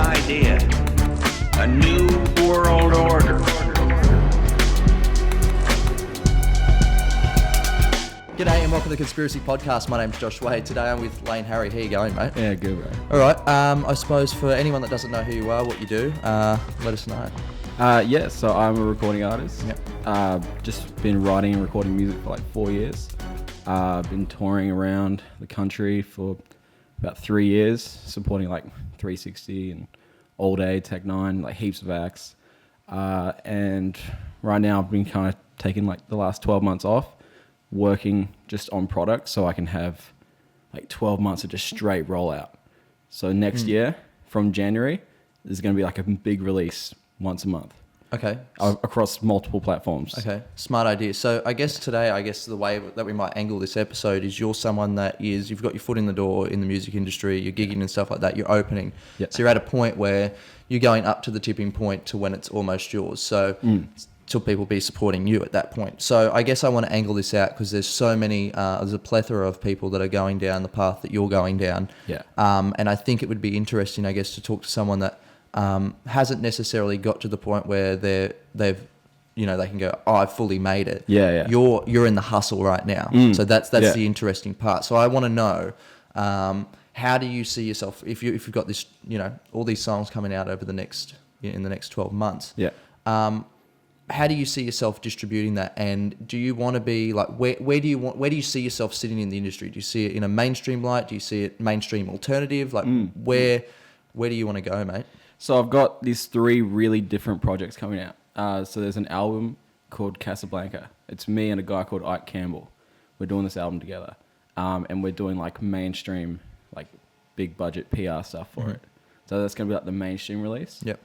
idea, a new world order. G'day and welcome to the Cunspiracy podcast. My name's Josh Wade. Today I'm with Lane Harry. How you going, mate? Yeah, good, bro. All right. I suppose for anyone that doesn't know who you are, what you do, let us know. Yeah, so I'm a recording artist. Yep. Just been writing and recording music for like 4 years. Been touring around the country for about 3 years, supporting like 360 and All Day, Tech 9, like heaps of acts. And right now I've been kind of taking like the last 12 months off, working just on products so I can have like 12 months of just straight rollout. So next year, from January, there's going to be like a big release once a month. Okay. Across multiple platforms. Okay. Smart idea. So I guess today, the way that we might angle this episode is you're someone that is, you've got your foot in the door in the music industry, you're gigging and stuff like that, you're opening. Yep. So you're at a point where you're going up to the tipping point to when it's almost yours. So till people be supporting you at that point. So I guess I want to angle this out because there's so many, there's a plethora of people that are going down the path that you're going down. Yeah. And I think it would be interesting, I guess, to talk to someone that hasn't necessarily got to the point where they've, you know, they can go, oh, I've fully made it. Yeah. You're in the hustle right now. So that's the interesting part. So I want to know, how do you see yourself if you've got this, you know, all these songs coming out over in the next 12 months? Yeah. How do you see yourself distributing that? And do you want to be like, where do you see yourself sitting in the industry? Do you see it in a mainstream light? Do you see it mainstream alternative? Like where do you want to go, mate? So I've got these 3 really different projects coming out. So there's an album called Casablanca. It's me and a guy called Ike Campbell. We're doing this album together. And we're doing like mainstream, like big budget PR stuff for it. So that's going to be like the mainstream release. Yep.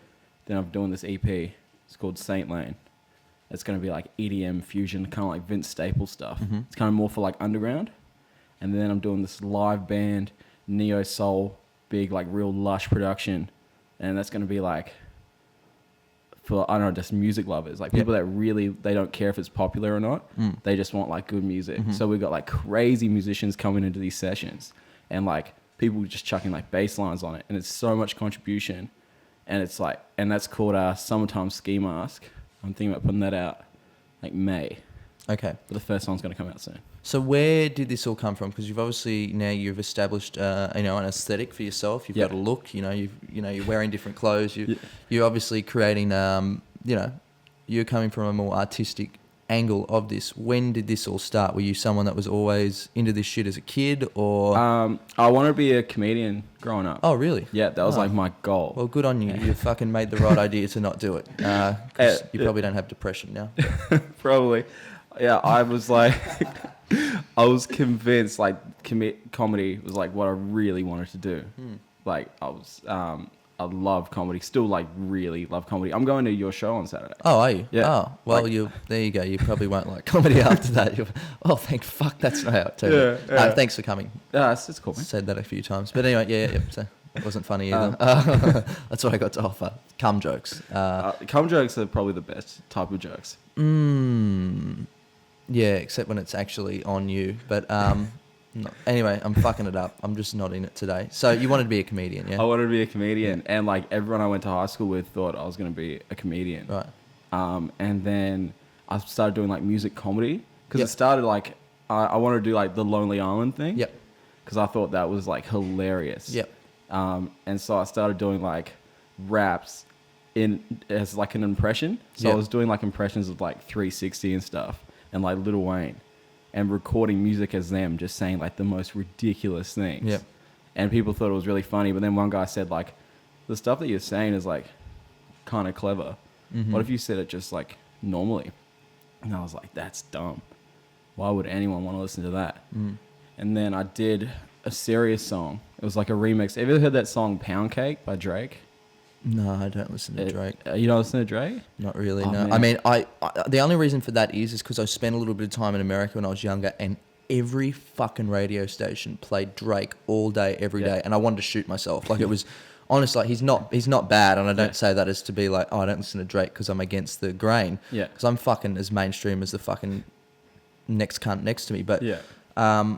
Then I'm doing this EP. It's called Saint Lane. It's going to be like EDM fusion, kind of like Vince Staples stuff. It's kind of more for like underground. And then I'm doing this live band, neo soul, big like real lush production. And that's going to be like for, I don't know, just music lovers. Like people that really, they don't care if it's popular or not. They just want like good music. So we've got like crazy musicians coming into these sessions. And like people just chucking like bass lines on it. And it's so much contribution. And it's like, and that's called Summertime Ski Mask. I'm thinking about putting that out like May. Okay. But the first song's going to come out soon. So where did this all come from? Because you've established an aesthetic for yourself. You've got a look. You're wearing different clothes. You're obviously creating. You're coming from a more artistic angle of this. When did this all start? Were you someone that was always into this shit as a kid, or? I wanted to be a comedian growing up. Oh, really? Yeah, that was like my goal. Well, good on you. You fucking made the right idea to not do it. 'Cause you probably don't have depression now. Probably. Yeah, I was like, I was convinced like comedy was like what I really wanted to do. Like I love comedy, still like really love comedy. I'm going to your show on Saturday. Oh, are you? Yeah. Oh, well, there you go. You probably won't like comedy after that. Thank fuck, that's not how it turned out. Yeah. Thanks for coming. It's cool, man. Said that a few times. But anyway, yeah. So it wasn't funny either. That's what I got to offer. Cum jokes. Cum jokes are probably the best type of jokes. Yeah, except when it's actually on you. But no. Anyway, I'm fucking it up. I'm just not in it today. So you wanted to be a comedian, yeah? I wanted to be a comedian. And like everyone I went to high school with thought I was going to be a comedian. Right. And then I started doing like music comedy. Because it started like, I wanted to do like the Lonely Island thing. Yep. Because I thought that was like hilarious. Yep. And so I started doing like raps as like an impression. So I was doing like impressions of like 360 and stuff. And like Lil Wayne, and recording music as them, just saying like the most ridiculous things. Yep. And people thought it was really funny, but then one guy said like, the stuff that you're saying is like kind of clever. What if you said it just like normally? And I was like, that's dumb. Why would anyone want to listen to that? And then I did a serious song. It was like a remix. Have you ever heard that song Pound Cake by Drake? No, I don't listen to Drake. You don't listen to Drake? Not really, Oh, no. man. I mean, I the only reason for that is because I spent a little bit of time in America when I was younger, and every fucking radio station played Drake all day, every day, and I wanted to shoot myself. Like it was, honestly, like, he's not bad, and I don't say that as to be like, oh, I don't listen to Drake because I'm against the grain. Yeah. Because I'm fucking as mainstream as the fucking next cunt next to me. But I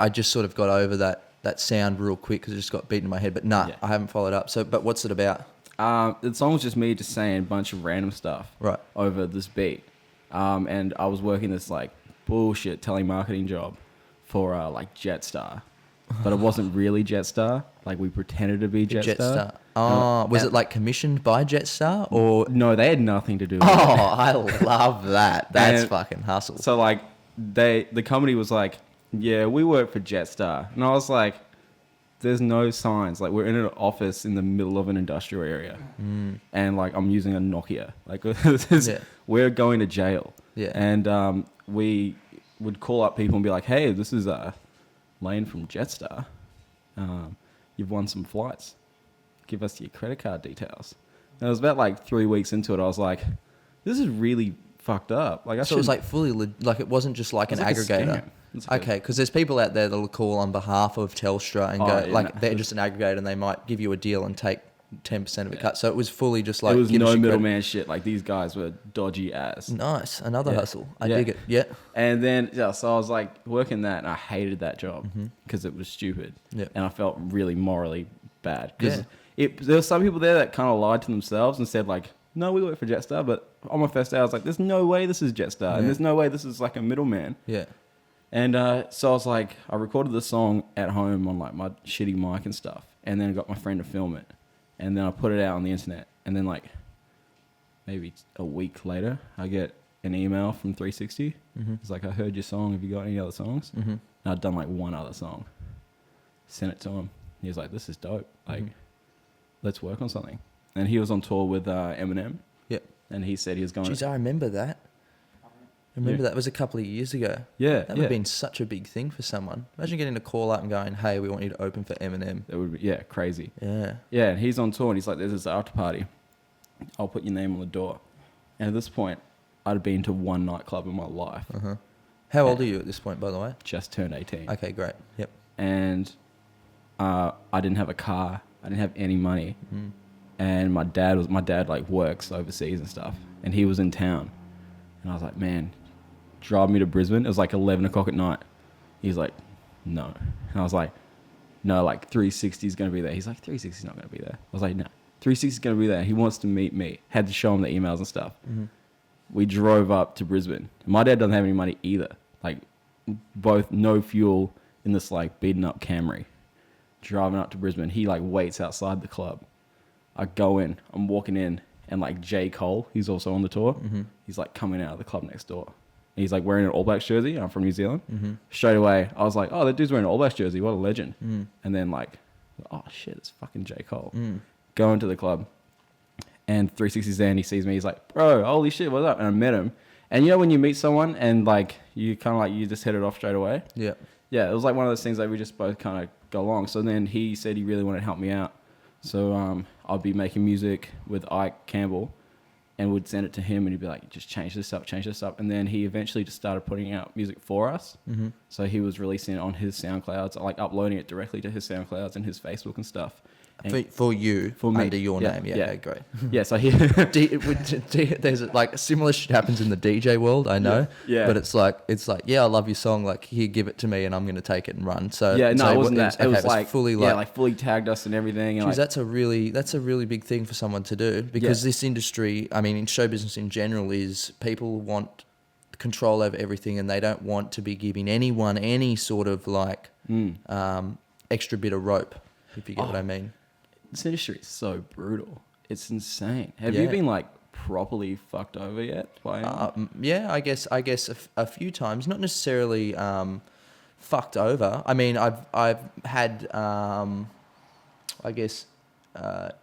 just sort of got over that that sound real quick because it just got beaten in my head. But nah, Yeah. I haven't followed up. So, but what's it about? The song was just me just saying a bunch of random stuff Right. over this beat. And I was working this like bullshit telemarketing job for like Jetstar. But it wasn't really Jetstar. Like we pretended to be Jetstar. Oh, was it like commissioned by Jetstar or? No, they had nothing to do with it. Oh, I love that. That's And fucking hustle. So like the company was like, yeah, we work for Jetstar. And I was like, there's no signs. Like we're in an office in the middle of an industrial area. And like I'm using a Nokia. Like we're going to jail. Yeah. And we would call up people and be like, hey, this is Lane from Jetstar. You've won some flights. Give us your credit card details. And it was about like 3 weeks into it. I was like, this is really fucked up. Like So it was like fully, like it wasn't just like an It's like a aggregator. scam. It's like Okay, because there's people out there that'll call on behalf of Telstra and Oh, go, yeah, like no. they're just an aggregator and they might give you a deal and take 10% of it cut. So it was fully just like, it was give us no your credit. middleman shit. Like these guys were dodgy ass. Nice, another Yeah. hustle. I Yeah. dig it. Yeah. And then, yeah, so I was like working that and I hated that job because it was stupid. Yeah. And I felt really morally bad because Yeah. there were some people there that kind of lied to themselves and said like, no, we work for Jetstar. But on my first day, I was like, there's no way this is Jetstar. Yeah. And there's no way this is like a middleman. Yeah. And so I was like, I recorded the song at home on like my shitty mic and stuff. And then I got my friend to film it. And then I put it out on the internet. And then like maybe a week later, I get an email from 360. It's like, I heard your song. Have you got any other songs? And I'd done like one other song. Sent it to him. He was like, this is dope. Like, let's work on something. And he was on tour with Eminem. Yeah. And he said he was going Jeez, I remember that. I remember that was a couple of years ago. Yeah, That would have been such a big thing for someone. Imagine getting a call up and going, hey, we want you to open for Eminem. It would be, yeah, crazy. Yeah. Yeah, and he's on tour and he's like, there's this after party. I'll put your name on the door. And at this point, I'd been to one nightclub in my life. How old are you at this point, by the way? Just turned 18. Okay, great. Yep. And I didn't have a car. I didn't have any money. And my dad like works overseas and stuff. And he was in town. And I was like, man, drive me to Brisbane. It was like 11 o'clock at night. He's like, no. And I was like, no, like 360 is going to be there. He's like, 360 is not going to be there. I was like, no, 360 is going to be there. He wants to meet me. Had to show him the emails and stuff. We drove up to Brisbane. My dad doesn't have any money either. Like both no fuel in this like beaten up Camry. Driving up to Brisbane. He like waits outside the club. I go in. I'm walking in. And like J. Cole, he's also on the tour. He's like coming out of the club next door. And he's like wearing an All Blacks jersey. I'm from New Zealand. Straight away, I was like, oh, that dude's wearing an All Blacks jersey. What a legend. And then like, oh shit, it's fucking J. Cole. Go into the club. And 360's there and he sees me. He's like, bro, holy shit, what's up? And I met him. And you know when you meet someone and like you kind of like, you just hit it off straight away? Yeah. Yeah, it was like one of those things that we just both kind of go along. So then he said he really wanted to help me out. So I'll be making music with Ike Campbell and would send it to him and he'd be like, just change this up. And then he eventually just started putting out music for us. So he was releasing it on his SoundClouds, like uploading it directly to his SoundClouds and his Facebook and stuff. And For you, For me. under your Yeah, name. Yeah, yeah. okay, great. yeah, so he... There's like similar shit happens in the DJ world, I know. Yeah. But it's like, yeah, I love your song. Like, here, give it to me, and I'm going to take it and run. So Yeah, no, so it wasn't that. It was like fully yeah, like fully tagged us and everything. And Geez, like, that's a really big thing for someone to do because this industry, I mean, in show business in general, is people want control over everything and they don't want to be giving anyone any sort of like extra bit of rope, if you get what I mean. this industry is so brutal. It's insane. Have you Yeah. been like properly fucked over yet? By anyone? Yeah, I guess a few times, not necessarily fucked over. I mean, I've had I guess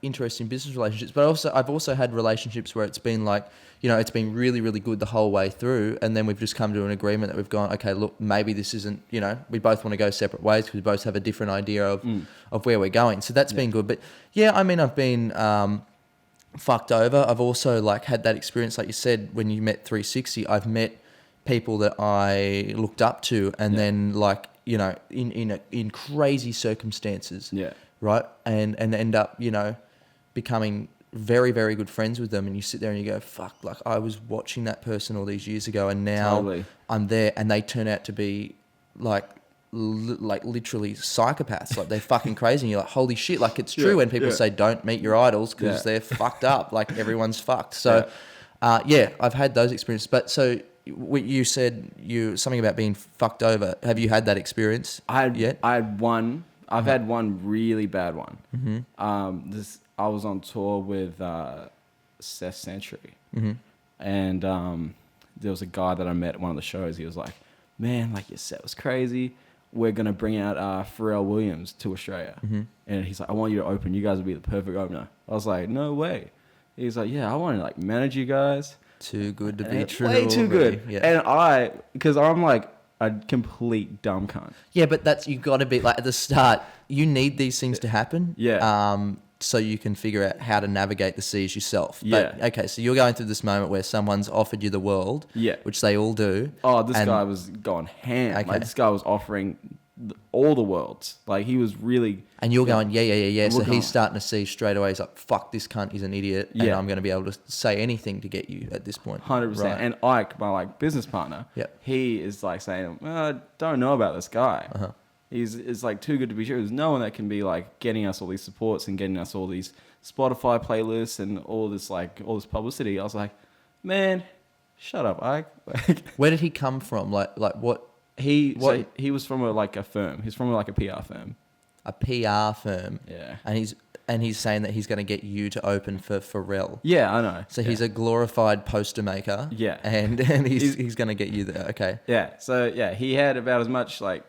interesting business relationships, but I've also had relationships where it's been like, you know, it's been really, really good the whole way through, and then we've just come to an agreement that we've gone, okay, look, maybe this isn't, you know, we both want to go separate ways because we both have a different idea of where we're going. So that's been good. But yeah, I mean, I've been fucked over. I've also like had that experience, like you said, when you met 360. I've met people that I looked up to, and then like, you know, in crazy circumstances. Yeah. Right. And end up, you know, becoming very, very good friends with them. And you sit there and you go, fuck, like I was watching that person all these years ago and now Totally. I'm there, and they turn out to be like like literally psychopaths. Like they're fucking crazy. And you're like, holy shit. Like it's true when people say don't meet your idols because they're fucked up. Like everyone's fucked. So I've had those experiences. But so you said something about being fucked over. Have you had that experience yet? I had one. I've had one really bad one. Mm-hmm. I was on tour with Seth Century. Mm-hmm. And there was a guy that I met at one of the shows. He was like, man, like your set was crazy. We're going to bring out Pharrell Williams to Australia. Mm-hmm. And he's like, I want you to open. You guys will be the perfect opener. I was like, no way. He's like, yeah, I want to like manage you guys. Too good to be true. Way too good. Yeah. And because I'm like a complete dumb cunt. Yeah, but you got to be like at the start, you need these things to happen. Yeah. So you can figure out how to navigate the seas yourself. Yeah. But, okay, so you're going through this moment where someone's offered you the world. Yeah. Which they all do. Oh, this guy was going ham. Okay. Like this guy was offering all the worlds. Like he was really... And you're going, yeah. So he's starting to see straight away. He's like, fuck, this cunt is an idiot. And I'm going to be able to say anything to get you at this point. 100%. Right. And Ike, my like business partner, he is like saying, I don't know about this guy. Uh-huh. It's like too good to be true. There's no one that can be like getting us all these supports and getting us all these Spotify playlists and all this publicity. I was like, man, shut up, Ike. Where did he come from? Like what? He was from a firm. He's from like a PR firm. A PR firm. Yeah. And he's saying that he's going to get you to open for Pharrell. Yeah, I know. So he's a glorified poster maker. Yeah. And he's going to get you there. Okay. Yeah. So yeah, he had about as much like,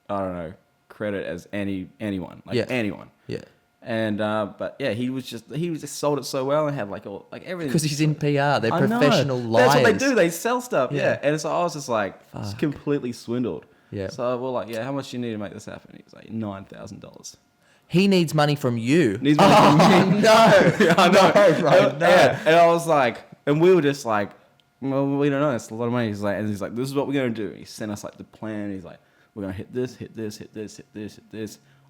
I don't know, credit as anyone. Like anyone. Yeah. And but yeah, he was just sold it so well and had like everything. Because he's in PR. They're professional liars. That's what they do. They sell stuff. Yeah. And so I was just like completely swindled. Yeah. So we're like, how much do you need to make this happen? He was like $9,000. He needs money from you. Needs money from me. No. I know. No, right, no. Yeah. And I was like, and we were just like, well, we don't know. It's a lot of money. He's like, this is what we're gonna do. He sent us like the plan. He's like, we're gonna hit this,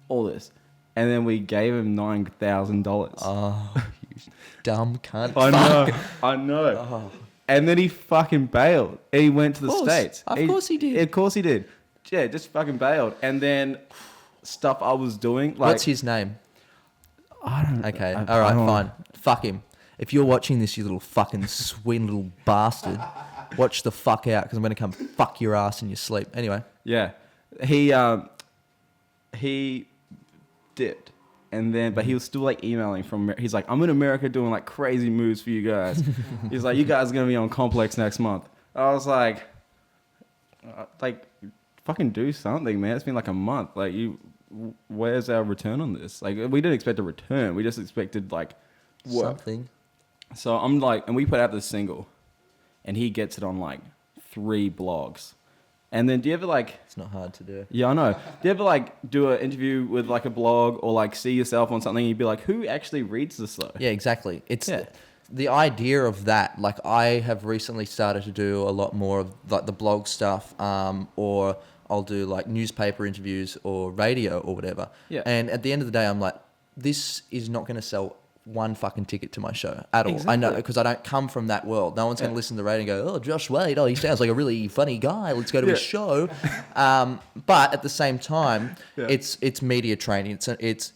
all this. And then we gave him $9,000. Oh, you dumb cunt. I know. Oh. And then he fucking bailed. He went to the States. Of course he did. Of course he did. Yeah, just fucking bailed. And then stuff I was doing. Like, what's his name? I don't know. Okay. All right, fine. Fuck him. If you're watching this, you little fucking swindle bastard, watch the fuck out because I'm going to come fuck your ass in your sleep. Anyway. Yeah. He dipped. And then, but he was still like emailing from, he's like, I'm in America doing like crazy moves for you guys. He's like, you guys are going to be on Complex next month. I was like, fucking do something, man. It's been like a month. Like where's our return on this? Like we didn't expect a return. We just expected like work. Something. So I'm like, and we put out this single and he gets it on like 3 blogs. And then do you ever like... It's not hard to do. Yeah, I know. Do you ever like do an interview with like a blog or like see yourself on something and you'd be like, who actually reads this though? Yeah, exactly. It's the idea of that. Like I have recently started to do a lot more of like the blog stuff or I'll do like newspaper interviews or radio or whatever. Yeah. And at the end of the day, I'm like, this is not going to sell one fucking ticket to my show at all. Exactly. I know, because I don't come from that world. No one's going to listen to the radio and go, oh, Josh Wade, he sounds like a really funny guy. Let's go to his show. But at the same time, it's media training. It's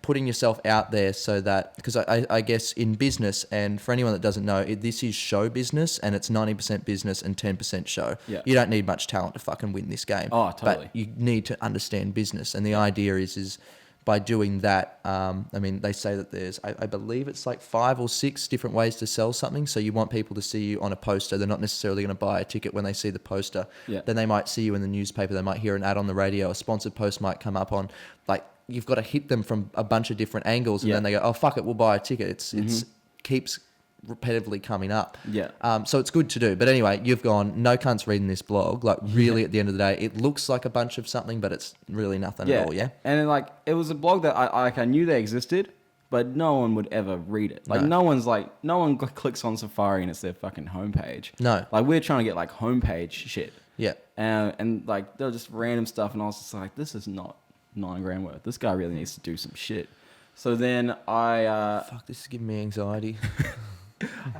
putting yourself out there so that, because I guess in business, and for anyone that doesn't know, this is show business and it's 90% business and 10% show. Yeah. You don't need much talent to fucking win this game. Oh, totally. But you need to understand business. And the idea is by doing that, I mean, they say that there's, I believe it's like 5 or 6 different ways to sell something. So you want people to see you on a poster. They're not necessarily going to buy a ticket when they see the poster. Yeah. Then they might see you in the newspaper. They might hear an ad on the radio. A sponsored post might come up on, like, you've got to hit them from a bunch of different angles. And then they go, oh, fuck it, we'll buy a ticket. It's keeps repetitively coming up. Yeah. So it's good to do. But anyway, you've gone, no cunts reading this blog. Like really at the end of the day, it looks like a bunch of something, but it's really nothing at all. Yeah. And like, it was a blog that I knew they existed, but no one would ever read it. Like no one clicks on Safari and it's their fucking homepage. No. Like we're trying to get like homepage shit. Yeah. And like, they're just random stuff. And I was just like, this is not $9,000 worth. This guy really needs to do some shit. So then fuck, this is giving me anxiety.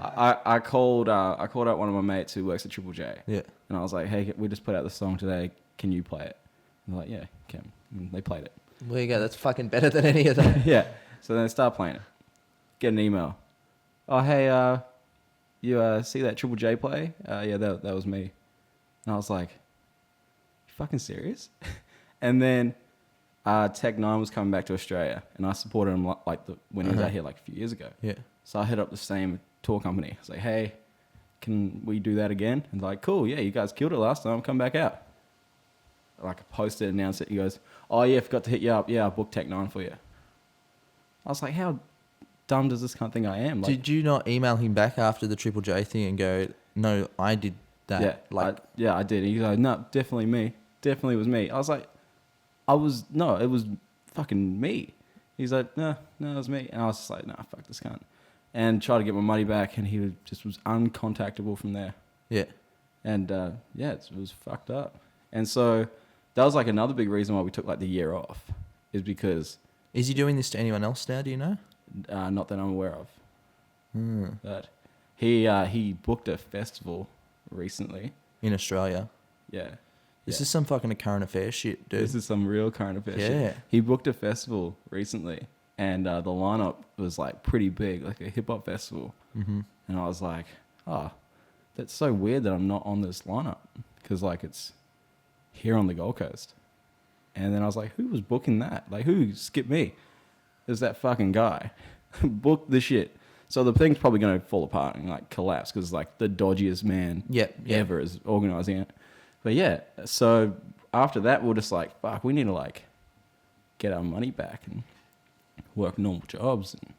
I called out one of my mates who works at Triple J. Yeah. And I was like, hey, we just put out the song today. Can you play it? I'm like, yeah, Cam. And they played it. Well, there you go. That's fucking better than any of that. Yeah. So then I start playing it. Get an email. Oh, hey, you see that Triple J play? Yeah, that was me. And I was like, you fucking serious? And then Tech 9 was coming back to Australia, and I supported him when he was out here like a few years ago. Yeah. So I hit up the same tour company. I was like, hey, can we do that again? And they're like, cool, yeah, you guys killed it last time. Come back out. Like I posted, announced it. He goes, oh yeah, forgot to hit you up. Yeah, I booked Tech 9 for you. I was like, how dumb does this cunt think I am? Like, did you not email him back after the Triple J thing and go, no, I did that? Yeah, I did. He's like, no, definitely me. Definitely was me. I was like, it was fucking me. He's like, no, it was me. And I was just like, nah, fuck this cunt. And tried to get my money back, and he was uncontactable from there. Yeah. And it was fucked up. And so that was like another big reason why we took like the year off, is because. Is he doing this to anyone else now? Do you know? Not that I'm aware of. But he booked a festival recently in Australia. Yeah. This is some fucking current affair shit, dude. This is some real current affair shit. Yeah. He booked a festival recently, and the lineup was like pretty big, like a hip hop festival. Mm-hmm. And I was like, oh, that's so weird that I'm not on this lineup, because like it's here on the Gold Coast. And then I was like, who was booking that? Like, who skipped me? It was that fucking guy. Booked the shit. So the thing's probably going to fall apart and like collapse, because like the dodgiest man ever is organising it. But yeah, so after that, we're just like, fuck, we need to like get our money back and work normal jobs. And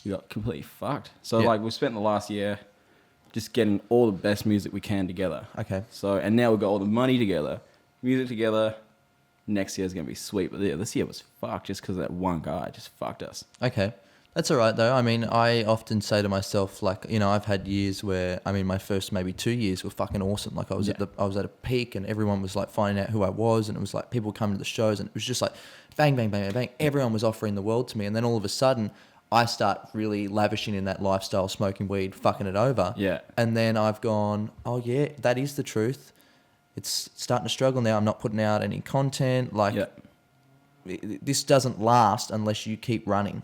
we got completely fucked. So like we spent the last year just getting all the best music we can together. Okay. So, and now we've got all the money together, music together. Next year's going to be sweet. But yeah, this year was fucked just because that one guy just fucked us. Okay. That's all right, though. I mean, I often say to myself, like, you know, I've had years where, I mean, my first maybe 2 years were fucking awesome. Like, I was at a peak, and everyone was like finding out who I was, and it was like people would come to the shows, and it was just like bang, bang, bang, bang, bang. Everyone was offering the world to me, and then all of a sudden, I start really lavishing in that lifestyle, smoking weed, fucking it over. Yeah. And then I've gone, oh yeah, that is the truth. It's starting to struggle now. I'm not putting out any content. Like, this doesn't last unless you keep running.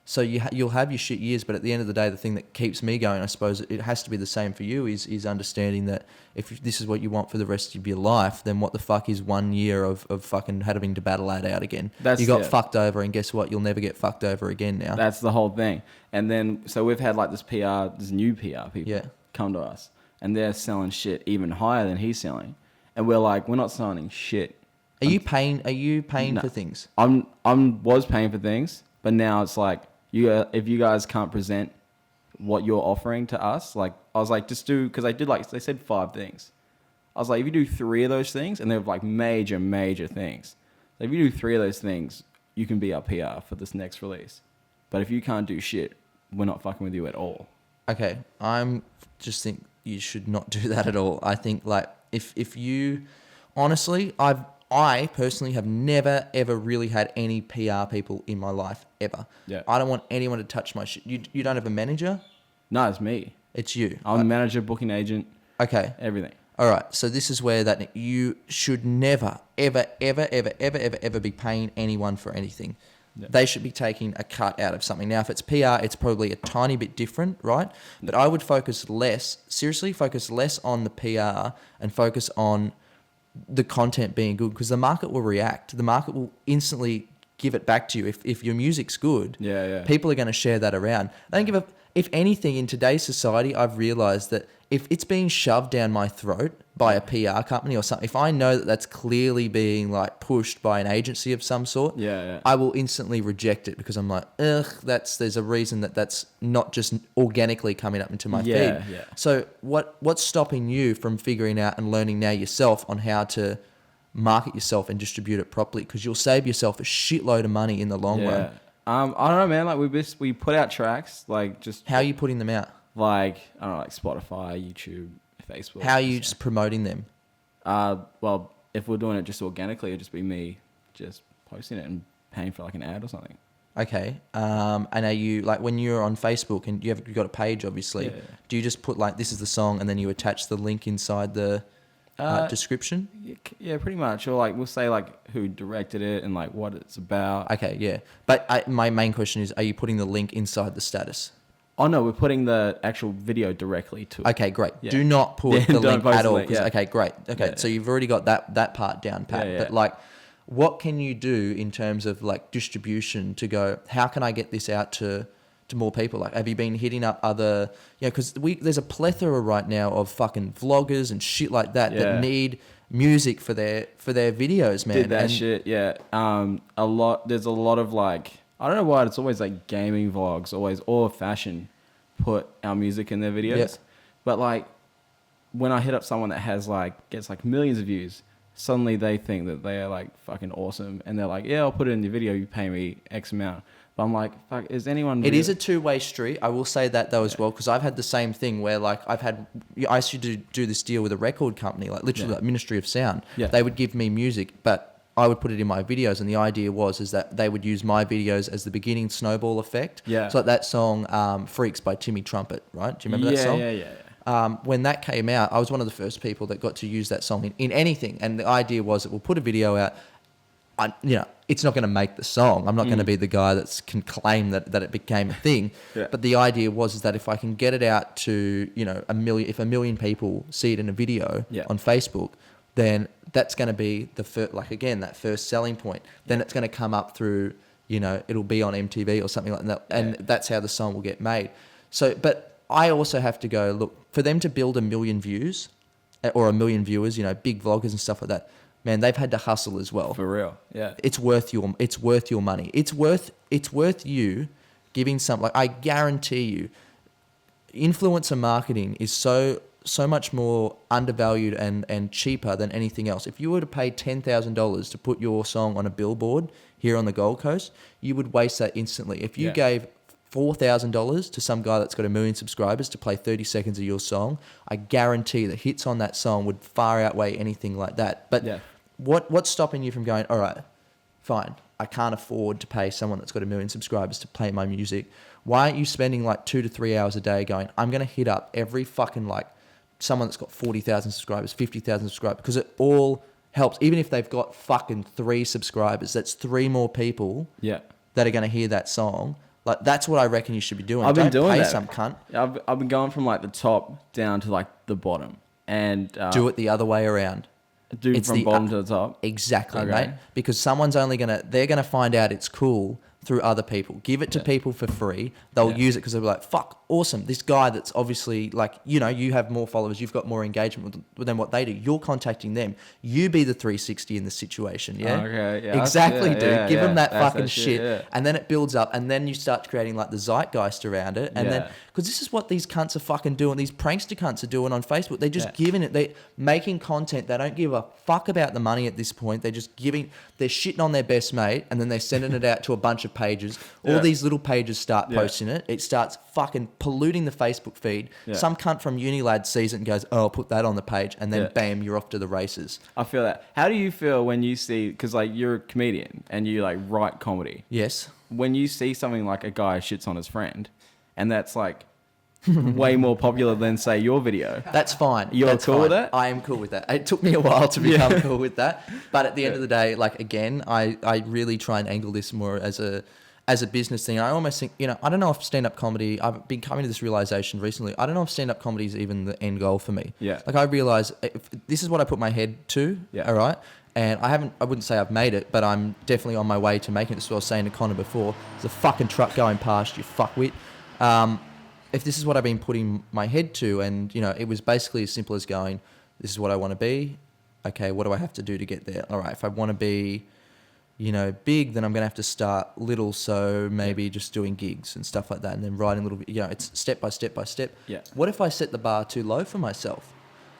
So you'll have your shit years, but at the end of the day, the thing that keeps me going, I suppose it has to be the same for you, is understanding that if this is what you want for the rest of your life, then what the fuck is 1 year of fucking having to battle that out again? You got fucked over, and guess what? You'll never get fucked over again now. That's the whole thing. And then, so we've had like this new PR people come to us, and they're selling shit even higher than he's selling. And we're like, we're not signing shit. Are you paying for things? Was paying for things, but now it's like, if you guys can't present what you're offering to us, like, I was like, just do, because they said 5 things. I was like, if you do 3 of those things, and they're like major things, so if you do 3 of those things, you can be our PR for this next release. But if you can't do shit, we're not fucking with you at all. Okay, I'm just think you should not do that at all. I think, like, if you, honestly, I personally have never, ever really had any PR people in my life, ever. Yeah. I don't want anyone to touch my shit. You don't have a manager? No, it's me. It's you. I'm the manager, booking agent. Okay. Everything. All right. So this is where that you should never, ever, ever, ever, ever, ever, ever be paying anyone for anything. Yeah. They should be taking a cut out of something. Now, if it's PR, it's probably a tiny bit different, right? But I would focus less on the PR and focus on the content being good, because the market will react. The market will instantly give it back to you. If your music's good, people are going to share that around. They don't give a... If anything, in today's society, I've realized that if it's being shoved down my throat by a PR company or something, if I know that that's clearly being like pushed by an agency of some sort, I will instantly reject it, because I'm like, there's a reason that's not just organically coming up into my feed. Yeah. So what's stopping you from figuring out and learning now yourself on how to market yourself and distribute it properly? Because you'll save yourself a shitload of money in the long run. I don't know, man. Like we put out tracks, like just... How are you putting them out? Like, I don't know, like Spotify, YouTube, Facebook. How are you just promoting them? Well, if we're doing it just organically, it'd just be me just posting it and paying for like an ad or something. Okay. And are you, like, when you're on Facebook and you've got a page, obviously, do you just put like, this is the song, and then you attach the link inside the... description? Yeah, pretty much. Or like we'll say like who directed it and like what it's about. Okay, yeah. But my main question is, are you putting the link inside the status? Oh no, we're putting the actual video directly to it. Okay, great. Yeah. Do not put the don't link post at the all. link, yeah. Okay, great. Okay, Yeah, so you've already got that part down pat. Yeah, yeah. But like, what can you do in terms of like distribution to go, how can I get this out to more people? Like, have you been hitting up other, because there's a plethora right now of fucking vloggers and shit like that that need music for their videos, man. Did that shit, yeah. There's a lot of like, I don't know why it's always like gaming vlogs, always, or fashion put our music in their videos. Yep. But like, when I hit up someone that has like, gets like millions of views, suddenly they think that they are like fucking awesome. And they're like, yeah, I'll put it in your video, you pay me X amount. But I'm like, fuck, is anyone... It is a two-way street. I will say that though as well, because I've had the same thing where like I used to do this deal with a record company, like literally like Ministry of Sound. Yeah. They would give me music, but I would put it in my videos, and the idea is that they would use my videos as the beginning snowball effect. Yeah. So like that song, Freaks by Timmy Trumpet, right? Do you remember that song? Yeah. When that came out, I was one of the first people that got to use that song in anything. And the idea was that we'll put a video out. It's not going to make the song. I'm not going to be the guy that can claim that it became a thing. Yeah. But the idea was that if I can get it out to, if a million people see it in a video on Facebook, then that's going to be the first, like again, that first selling point. Then it's going to come up through, it'll be on MTV or something like that. And that's how the song will get made. So, but I also have to go, look, for them to build 1 million views or 1 million viewers, big vloggers and stuff like that, man, they've had to hustle as well. For real, yeah. It's worth your money. It's worth you giving some. Like, I guarantee you, influencer marketing is so much more undervalued and cheaper than anything else. If you were to pay $10,000 to put your song on a billboard here on the Gold Coast, you would waste that instantly. If you gave $4,000 to some guy that's got 1 million subscribers to play 30 seconds of your song, I guarantee the hits on that song would far outweigh anything like that. But what's stopping you from going, all right, fine, I can't afford to pay someone that's got 1 million subscribers to play my music. Why aren't you spending like 2 to 3 hours a day going, I'm going to hit up every fucking like someone that's got 40,000 subscribers, 50,000 subscribers, because it all helps. Even if they've got fucking 3 subscribers, that's 3 more people that are going to hear that song. Like, that's what I reckon you should be doing. I've been doing pay that. some cunt. I've been going from like the top down to like the bottom, and do it the other way around. It's from bottom to the top. Exactly, mate. Because someone's they're gonna find out it's cool through other people. Give it to people for free. They'll use it because they'll be like, fuck, awesome. This guy that's obviously like, you have more followers, you've got more engagement with them, what they do. You're contacting them. You be the 360 in the situation, yeah? Okay, yeah. Exactly, dude. Give them that That's fucking that shit. Yeah. And then it builds up, and then you start creating like the zeitgeist around it. And then, because this is what these cunts are fucking doing, these prankster cunts are doing on Facebook. They're just giving it, they're making content. They don't give a fuck about the money at this point. They're just they're shitting on their best mate, and then they're sending it out to a bunch of pages. All these little pages start posting it. It starts fucking polluting the Facebook feed. Some cunt from Unilad sees it and goes, oh, I'll put that on the page. And then bam, you're off to the races. I feel that. How do you feel when you see, because like you're a comedian and you like write comedy. Yes. When you see something like a guy shits on his friend, and that's like way more popular than say your video. That's fine. That's cool with that? I am cool with that. It took me a while to become cool with that. But at the end of the day, like again, I really try and angle this more as a business thing. I almost think, I don't know if stand-up comedy, I've been coming to this realization recently, I don't know if stand-up comedy is even the end goal for me. Yeah. Like I realize this is what I put my head to, all right? And I wouldn't say I've made it, but I'm definitely on my way to making it. That's what I was saying to Connor before. There's a fucking truck going past, you fuckwit. If this is what I've been putting my head to, and, it was basically as simple as going, this is what I want to be. Okay, what do I have to do to get there? All right, if I want to be, big, then I'm going to have to start little. So maybe just doing gigs and stuff like that, and then writing little, it's step by step by step. Yeah. What if I set the bar too low for myself?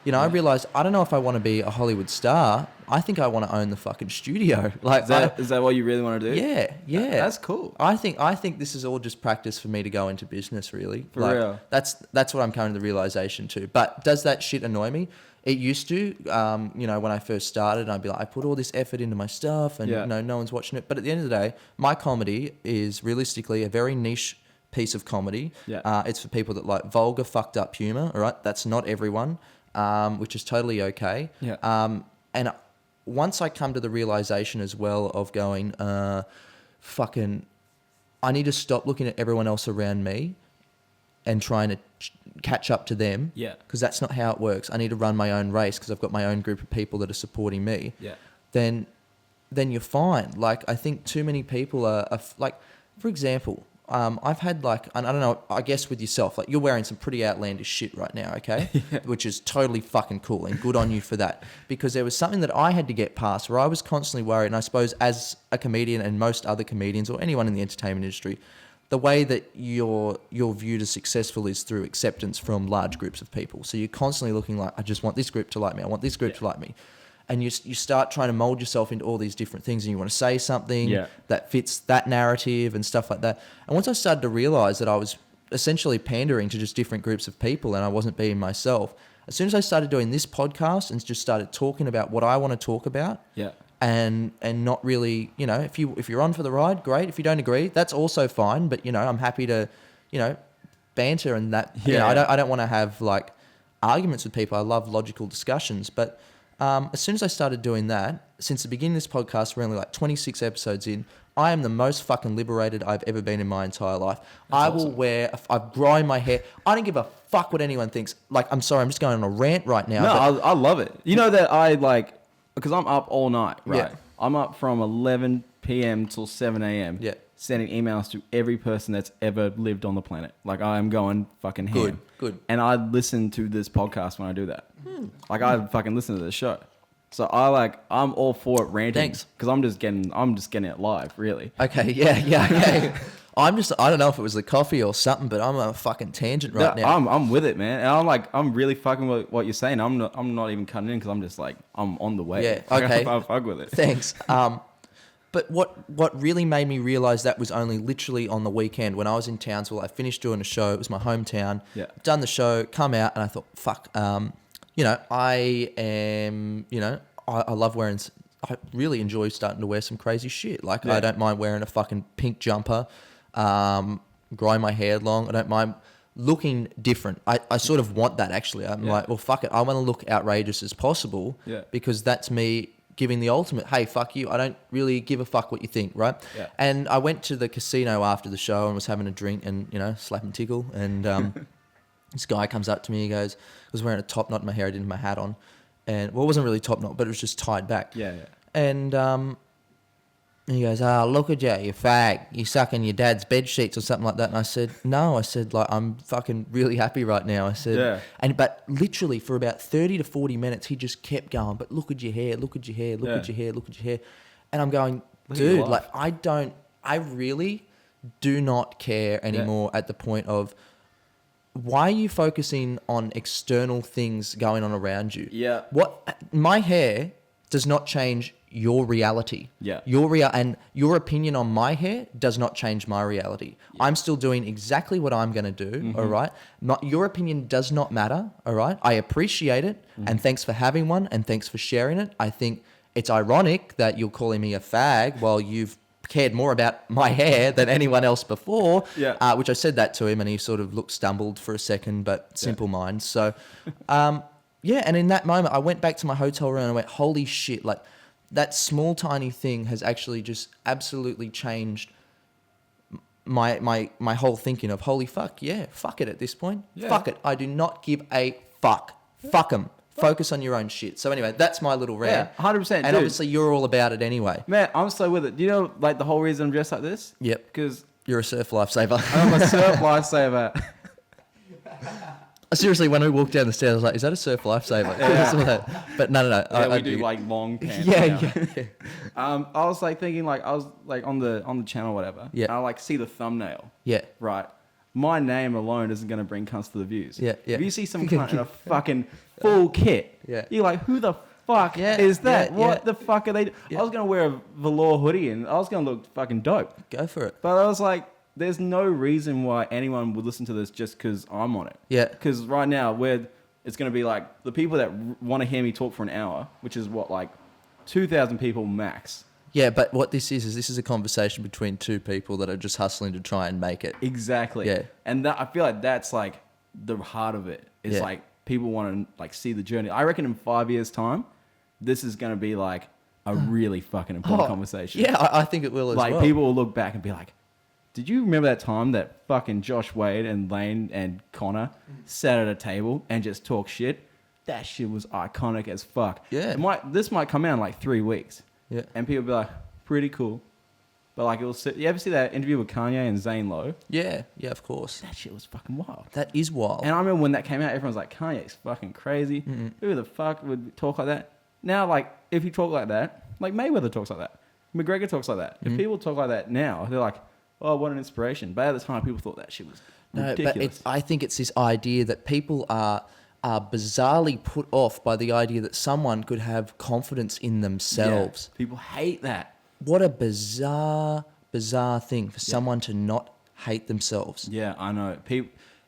I realized I don't know if I want to be a Hollywood star. I think I want to own the fucking studio. Like, is that what you really want to do? Yeah. That's cool. I think this is all just practice for me to go into business. Really, for real. That's what I'm coming to the realization to. But does that shit annoy me? It used to, when I first started, I'd be like, I put all this effort into my stuff, and no one's watching it. But at the end of the day, my comedy is realistically a very niche piece of comedy. Yeah. It's for people that like vulgar, fucked up humor. All right, that's not everyone. which is totally okay. Yeah. And once I come to the realization as well of going, fucking, I need to stop looking at everyone else around me and trying to catch up to them. Yeah. Because that's not how it works. I need to run my own race because I've got my own group of people that are supporting me. Yeah. Then you're fine. Like, I think too many people are like, for example, I've had like, and I don't know, I guess with yourself, like you're wearing some pretty outlandish shit right now, okay? Yeah. Which is totally fucking cool and good on you for that. Because there was something that I had to get past where I was constantly worried, and I suppose as a comedian and most other comedians or anyone in the entertainment industry, the way that you're viewed as successful is through acceptance from large groups of people. So you're constantly looking like, I just want this group to like me. I want this group to like me. And you start trying to mold yourself into all these different things, and you want to say something that fits that narrative and stuff like that. And once I started to realize that I was essentially pandering to just different groups of people and I wasn't being myself, as soon as I started doing this podcast and just started talking about what I want to talk about, and not really, you know, if you're on for the ride, great. If you don't agree, that's also fine. But, you know, I'm happy to, you know, banter and that. You know, I don't want to have like arguments with people. I love logical discussions, but as soon as I started doing that, since the beginning of this podcast, we're only like 26 episodes in, I am the most fucking liberated I've ever been in my entire life. I'm growing my hair. I don't give a fuck what anyone thinks. Like, I'm sorry, I'm just going on a rant right now. No, I love it. You know that I like, because I'm up all night, right? Yeah. I'm up from 11 p.m. till 7 a.m. Yeah. Sending emails to every person that's ever lived on the planet. Like, I am going fucking ham. Good. And I listen to this podcast when I do that. Like, I fucking listen to the show. So I'm all for it ranting. Thanks. Because I'm just getting it live, really. Okay, yeah, okay. I don't know if it was the coffee or something, but I'm on a fucking tangent right now. I'm with it, man. And I'm really fucking with what you're saying. I'm not even cutting in because I'm just like, I'm on the way. Yeah, okay. I fuck with it. Thanks. But what really made me realize that was only literally on the weekend when I was in Townsville. I finished doing a show. It was my hometown. Yeah. Done the show, come out, and I thought, fuck, you know, I am, you know, I love wearing, I really enjoy starting to wear some crazy shit. Like, I don't mind wearing a fucking pink jumper, growing my hair long. I don't mind looking different. I sort of want that, actually. I'm like, well, fuck it. I want to look outrageous as possible because that's me giving the ultimate, hey, fuck you. I don't really give a fuck what you think, right? Yeah. And I went to the casino after the show and was having a drink and, you know, slap and tickle. And this guy comes up to me. He goes, I was wearing a top knot in my hair. I didn't have my hat on. And, well, it wasn't really top knot, but it was just tied back. Yeah. And he goes, look at you fag. You sucking your dad's bed sheets or something like that. And I said, no. I said, like, I'm fucking really happy right now. I said, but literally for about 30 to 40 minutes, he just kept going, but look at your hair, look at your hair, look at your hair, look at your hair. And I'm going, dude, like, I really do not care anymore at the point of, why are you focusing on external things going on around you? Yeah. My hair does not change your reality. Yeah. And your opinion on my hair does not change my reality. Yeah. I'm still doing exactly what I'm going to do, all right? Your opinion does not matter, all right? I appreciate it, and thanks for having one, and thanks for sharing it. I think it's ironic that you're calling me a fag while you've cared more about my hair than anyone else before, which I said that to him, and he sort of stumbled for a second, but simple mind. So, and in that moment, I went back to my hotel room and I went, holy shit, like, that small, tiny thing has actually just absolutely changed my whole thinking of, holy fuck, fuck it at this point. Yeah. Fuck it. I do not give a fuck. Yeah. Fuck them. Focus on your own shit. So anyway, that's my little rant. Yeah, 100%. And dude, obviously you're all about it anyway. Man, I'm so with it. Do you know, like, the whole reason I'm dressed like this? Yep. Because you're a surf lifesaver. I'm a surf lifesaver. Seriously, when we walked down the stairs, I was like, is that a surf lifesaver? Yeah. But no. Yeah, we do like long pants. Yeah. I was like thinking, like, I was like on the channel or whatever. Yeah. And I like see the thumbnail. Yeah. Right. My name alone isn't going to bring cunts to the views. Yeah. If you see some cunt in a fucking full kit, you're like, who the fuck is that? What the fuck are they doing? I was going to wear a velour hoodie and I was going to look fucking dope. Go for it. But I was like, there's no reason why anyone would listen to this just because I'm on it. Yeah. Because right now, it's going to be like the people that want to hear me talk for an hour, which is what, like 2,000 people max. Yeah, but what this is a conversation between two people that are just hustling to try and make it. Exactly. Yeah. And I feel like that's like the heart of it. It's like people want to like see the journey. I reckon in 5 years' time, this is going to be like a really fucking important conversation. Yeah, I think it will as well. Like people will look back and be like, did you remember that time that fucking Josh Wade and Lane and Connor sat at a table and just talk shit? That shit was iconic as fuck. Yeah. This might come out in like 3 weeks. Yeah. And people will be like, pretty cool. But like, you ever see that interview with Kanye and Zane Lowe? Yeah, of course. That shit was fucking wild. That is wild. And I remember when that came out, everyone's like, Kanye's fucking crazy. Mm-hmm. Who the fuck would talk like that? Now, like, if you talk like that, like Mayweather talks like that. McGregor talks like that. If people talk like that now, they're like, oh, what an inspiration. But at the time, people thought that shit was ridiculous. But I think it's this idea that people are bizarrely put off by the idea that someone could have confidence in themselves. Yeah, people hate that. What a bizarre thing for someone to not hate themselves. Yeah, I know.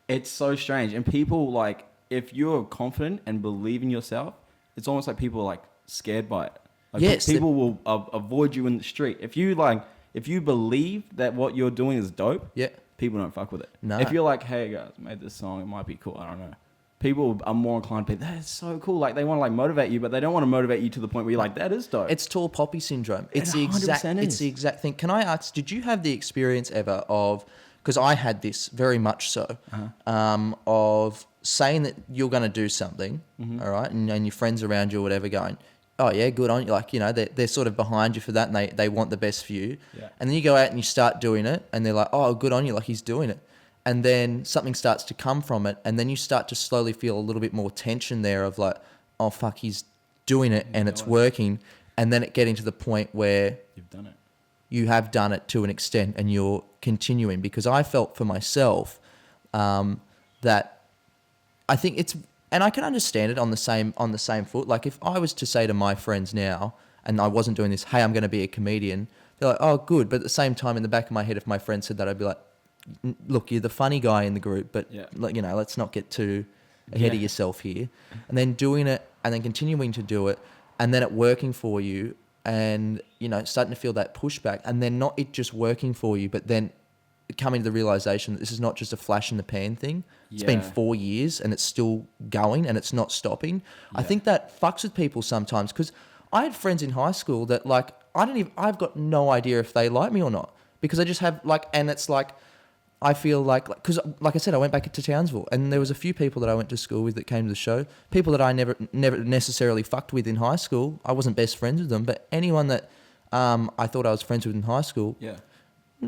It's so strange. And people, like, if you're confident and believe in yourself, it's almost like people are, like, scared by it. Like, yes. People will avoid you in the street. If you believe that what you're doing is dope, yeah, people don't fuck with it. No. If you're like, hey, guys, I made this song, it might be cool, I don't know. People are more inclined to be, that is so cool. Like, they want to, like, motivate you, but they don't want to motivate you to the point where you're like, that is dope. It's tall poppy syndrome. It's It the exact thing. Can I ask, did you have the experience ever of, because I had this very much so, of saying that you're going to do something, all right, and your friends around you or whatever going, oh yeah, good on you. Like, you know, they're sort of behind you for that, and they want the best for you. Yeah. And then you go out and you start doing it, and they're like, oh, good on you, like he's doing it. And then something starts to come from it, and then you start to slowly feel a little bit more tension there of like, oh fuck, he's doing it and it's working. And then it getting to the point where You've done it. You have done it to an extent and you're continuing. Because I felt for myself that I think it's, and I can understand it on the same foot. Like if I was to say to my friends now, and I wasn't doing this, hey, I'm going to be a comedian, they're like, oh, good. But at the same time, in the back of my head, if my friend said that, I'd be like, look, you're the funny guy in the group, but you know, let's not get too ahead of yourself here. And then doing it, and then continuing to do it, and then it working for you, and you know, starting to feel that pushback, and then not it just working for you, but then coming to the realization that this is not just a flash in the pan thing. It's been 4 years and it's still going and it's not stopping. I think that fucks with people sometimes, because I had friends in high school that like I've got no idea if they like me or not, because I just have like, and it's like, I feel like, because like I said, I went back to Townsville, and there was a few people that I went to school with that came to the show. People that I never necessarily fucked with in high school. I wasn't best friends with them, but anyone that I thought I was friends with in high school,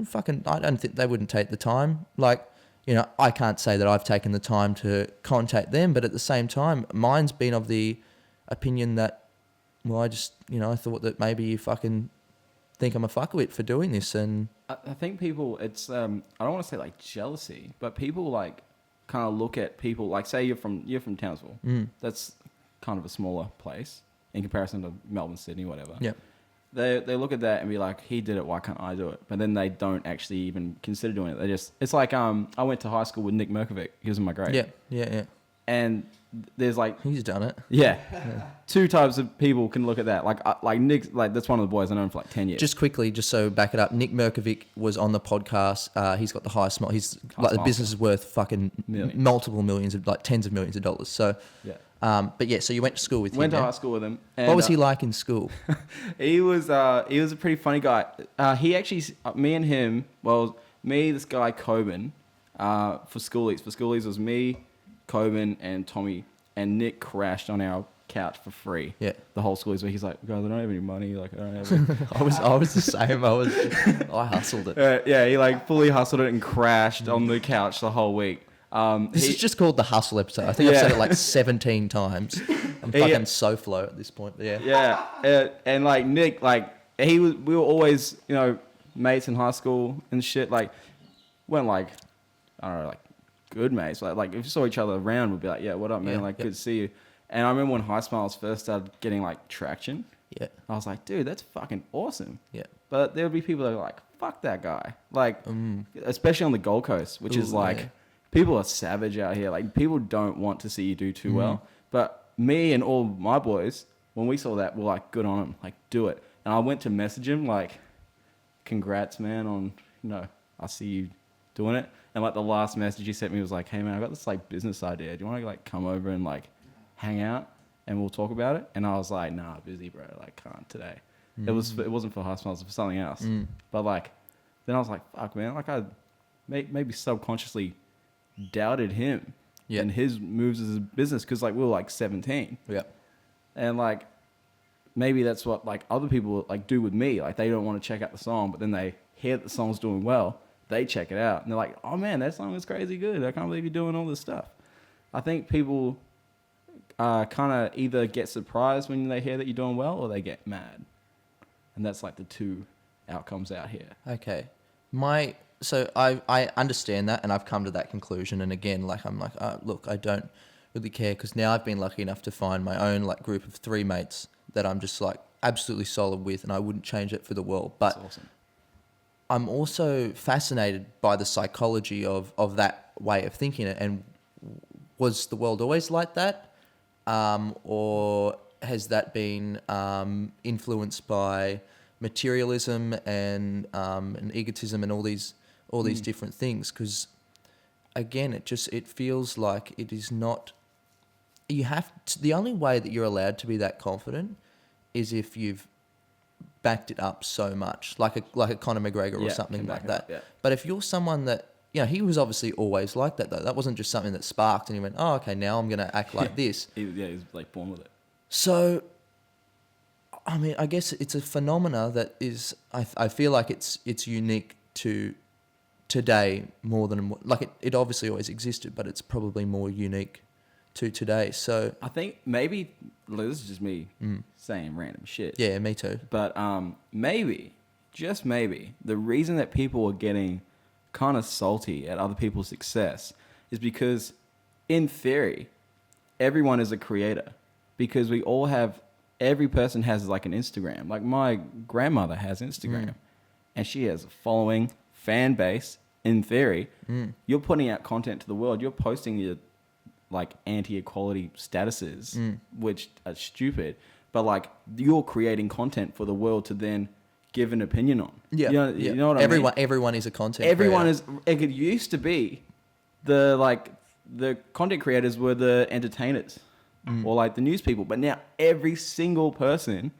fucking, I don't think they wouldn't take the time. Like, you know, I can't say that I've taken the time to contact them, but at the same time, mine's been of the opinion that, well, I just, you know, I thought that maybe you fucking think I'm a fuckwit for doing this, and I think people, it's I don't want to say like jealousy, but people like kind of look at people like, say you're from Townsville. That's kind of a smaller place in comparison to Melbourne, Sydney, whatever. Yeah. They look at that and be like, he did it, why can't I do it? But then they don't actually even consider doing it. They just, it's like I went to high school with Nick Mkultra. He was in my grade. Yeah. And there's like, He's done it. yeah. Two types of people can look at that. Like Nick, like that's one of the boys I know him for like 10 years. Just quickly, just so back it up, Nick Mkultra was on the podcast. He's got the highest smile. He's like the business is worth fucking multiple millions of, like tens of millions of dollars. So but yeah, so you went to school with him. Went to high school with him. And, what was he like in school? He was a pretty funny guy. He actually, me and him, this guy Coben, for schoolies. For schoolies was me, Coben, and Tommy, and Nick crashed on our couch for free. Yeah. The whole schoolies where he's like, guys, I don't have any money. Like, I don't have any. I was the same. I hustled it. Yeah, he like fully hustled it and crashed on the couch the whole week. This is just called the hustle episode. I think I've said it like 17 times. I'm fucking so flow at this point. But yeah. And like Nick, like we were always, you know, mates in high school and shit. Like, weren't like, I don't know, like good mates. Like if we saw each other around, we'd be like, yeah, what up, man? Good to see you. And I remember when High Smiles first started getting like traction. Yeah. I was like, dude, that's fucking awesome. Yeah. But there would be people that are like, fuck that guy. Like, especially on the Gold Coast, which is like. Yeah. People are savage out here. Like, people don't want to see you do too well. But me and all my boys, when we saw that, we're like, good on him. Like, do it. And I went to message him, like, congrats, man, on, you know, I see you doing it. And like the last message he sent me was like, hey man, I got this like business idea. Do you want to like come over and like hang out and we'll talk about it? And I was like, nah, busy bro, like can't today. It wasn't for Hustle, it was for something else. But like, then I was like, fuck man, like I maybe subconsciously doubted him and his moves as a business because like we were like 17. Yeah. And like, maybe that's what like other people like do with me. Like they don't want to check out the song, but then they hear that the song's doing well. They check it out and they're like, oh man, that song is crazy good. I can't believe you're doing all this stuff. I think people kind of either get surprised when they hear that you're doing well or they get mad. And that's like the two outcomes out here. Okay. So I understand that and I've come to that conclusion. And again, like I'm like, look, I don't really care because now I've been lucky enough to find my own like group of 3 mates that I'm just like absolutely solid with and I wouldn't change it for the world. But That's awesome. I'm also fascinated by the psychology of that way of thinking it. And was the world always like that? Or has that been influenced by materialism and egotism and all these different things? Because again, it feels like it is not. You have to, the only way that you're allowed to be that confident is if you've backed it up so much, like a Conor McGregor or something like that. Yeah. But if you're someone that, you know, he was obviously always like that though. That wasn't just something that sparked and he went, oh, okay, now I'm going to act like this. He was like born with it. So, I mean, I guess it's a phenomena that is, I feel like it's unique to today more than, like it obviously always existed, but it's probably more unique to today. So I think maybe, look, this is just me saying random shit. yeah, me too. But maybe, just maybe, the reason that people are getting kind of salty at other people's success is because, in theory, everyone is a creator. Because we all have, every person has like an Instagram. Like my grandmother has Instagram. And she has a following, fan base, in theory. You're putting out content to the world. You're posting your like anti-equality statuses, which are stupid. But like you're creating content for the world to then give an opinion on. Yeah. You know what I mean? Everyone is a content Everyone creator. is, it used to be the content creators were the entertainers or like the news people. But now every single person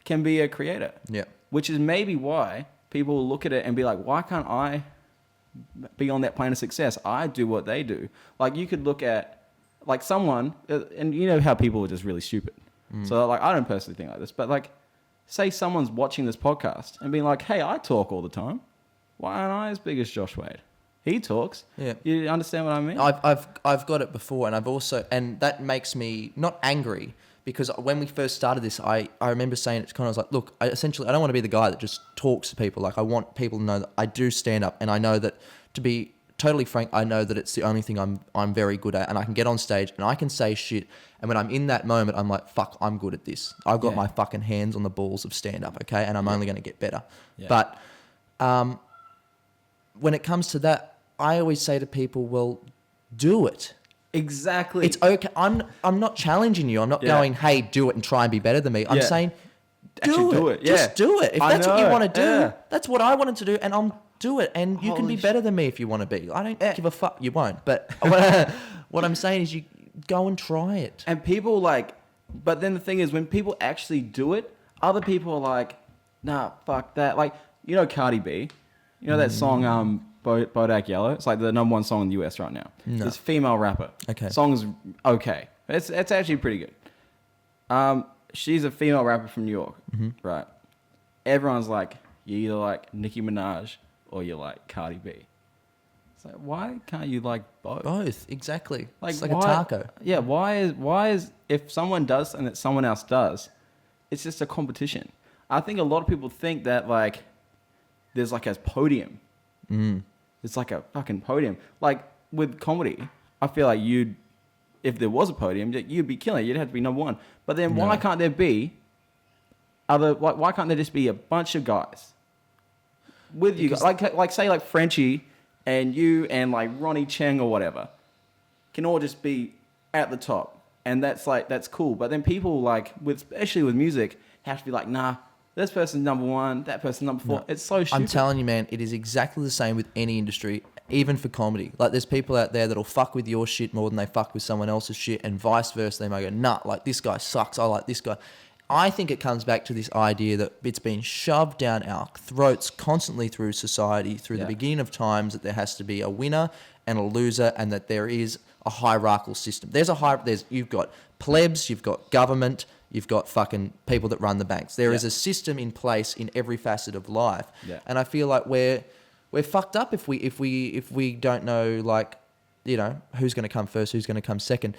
can be a creator. Yeah. Which is maybe why people will look at it and be like, why can't I be on that plane of success? I do what they do. Like you could look at like someone, and you know how people are just really stupid. So like I don't personally think like this, but like say someone's watching this podcast and being like, hey, I talk all the time. Why aren't I as big as Josh Wade? He talks. Yeah. You understand what I mean? I've got it before, and I've also, and that makes me not angry, because when we first started this, I remember saying it to Connor, I was like, look, I don't want to be the guy that just talks to people. Like I want people to know that I do stand up, and I know that, to be totally frank, I know that it's the only thing I'm very good at, and I can get on stage and I can say shit, and when I'm in that moment, I'm like, fuck, I'm good at this. I've got my fucking hands on the balls of stand up, okay, and I'm only going to get better. Yeah. But when it comes to that, I always say to people, well, do it. Exactly. It's okay. I'm not challenging you. I'm not going, hey, do it and try and be better than me. I'm saying, do it. Just do it. If that's what you want to do, that's what I wanted to do, and I'll do it. And you can be better than me if you want to be. I don't give a fuck. You won't. But what I'm saying is, you go and try it. And people like, but then the thing is, when people actually do it, other people are like, nah, fuck that. Like, you know, Cardi B, you know that song, Bodak Yellow? It's like the #1 song in the US right now. No. This female rapper. Okay. Song's okay. It's actually pretty good. She's a female rapper from New York, right? Everyone's like, you either like Nicki Minaj or you like Cardi B. It's like, why can't you like both? Both, exactly. Like, it's like why, a taco. Yeah, why is if someone does something that someone else does, it's just a competition. I think a lot of people think that like there's like a podium. It's like a fucking podium. Like with comedy, I feel like if there was a podium, you'd be killing it. You'd have to be #1. But then why can't there be why can't there just be a bunch of guys with you? Like say like Frenchie and you and like Ronnie Cheng or whatever can all just be at the top. And that's cool. But then people like especially with music have to be like, nah, this person's #1, that person's #4. No. It's so stupid. I'm telling you, man, it is exactly the same with any industry. even for comedy. Like, there's people out there that'll fuck with your shit more than they fuck with someone else's shit, and vice versa. They might go, nah, like, this guy sucks, I like this guy. I think it comes back to this idea that it's been shoved down our throats constantly through society, through the beginning of times, that there has to be a winner and a loser, and that there is a hierarchical system. You've got plebs, you've got government, you've got fucking people that run the banks. There is a system in place in every facet of life. Yeah. And I feel like we're fucked up if we don't know, like, you know, who's going to come first, who's going to come second.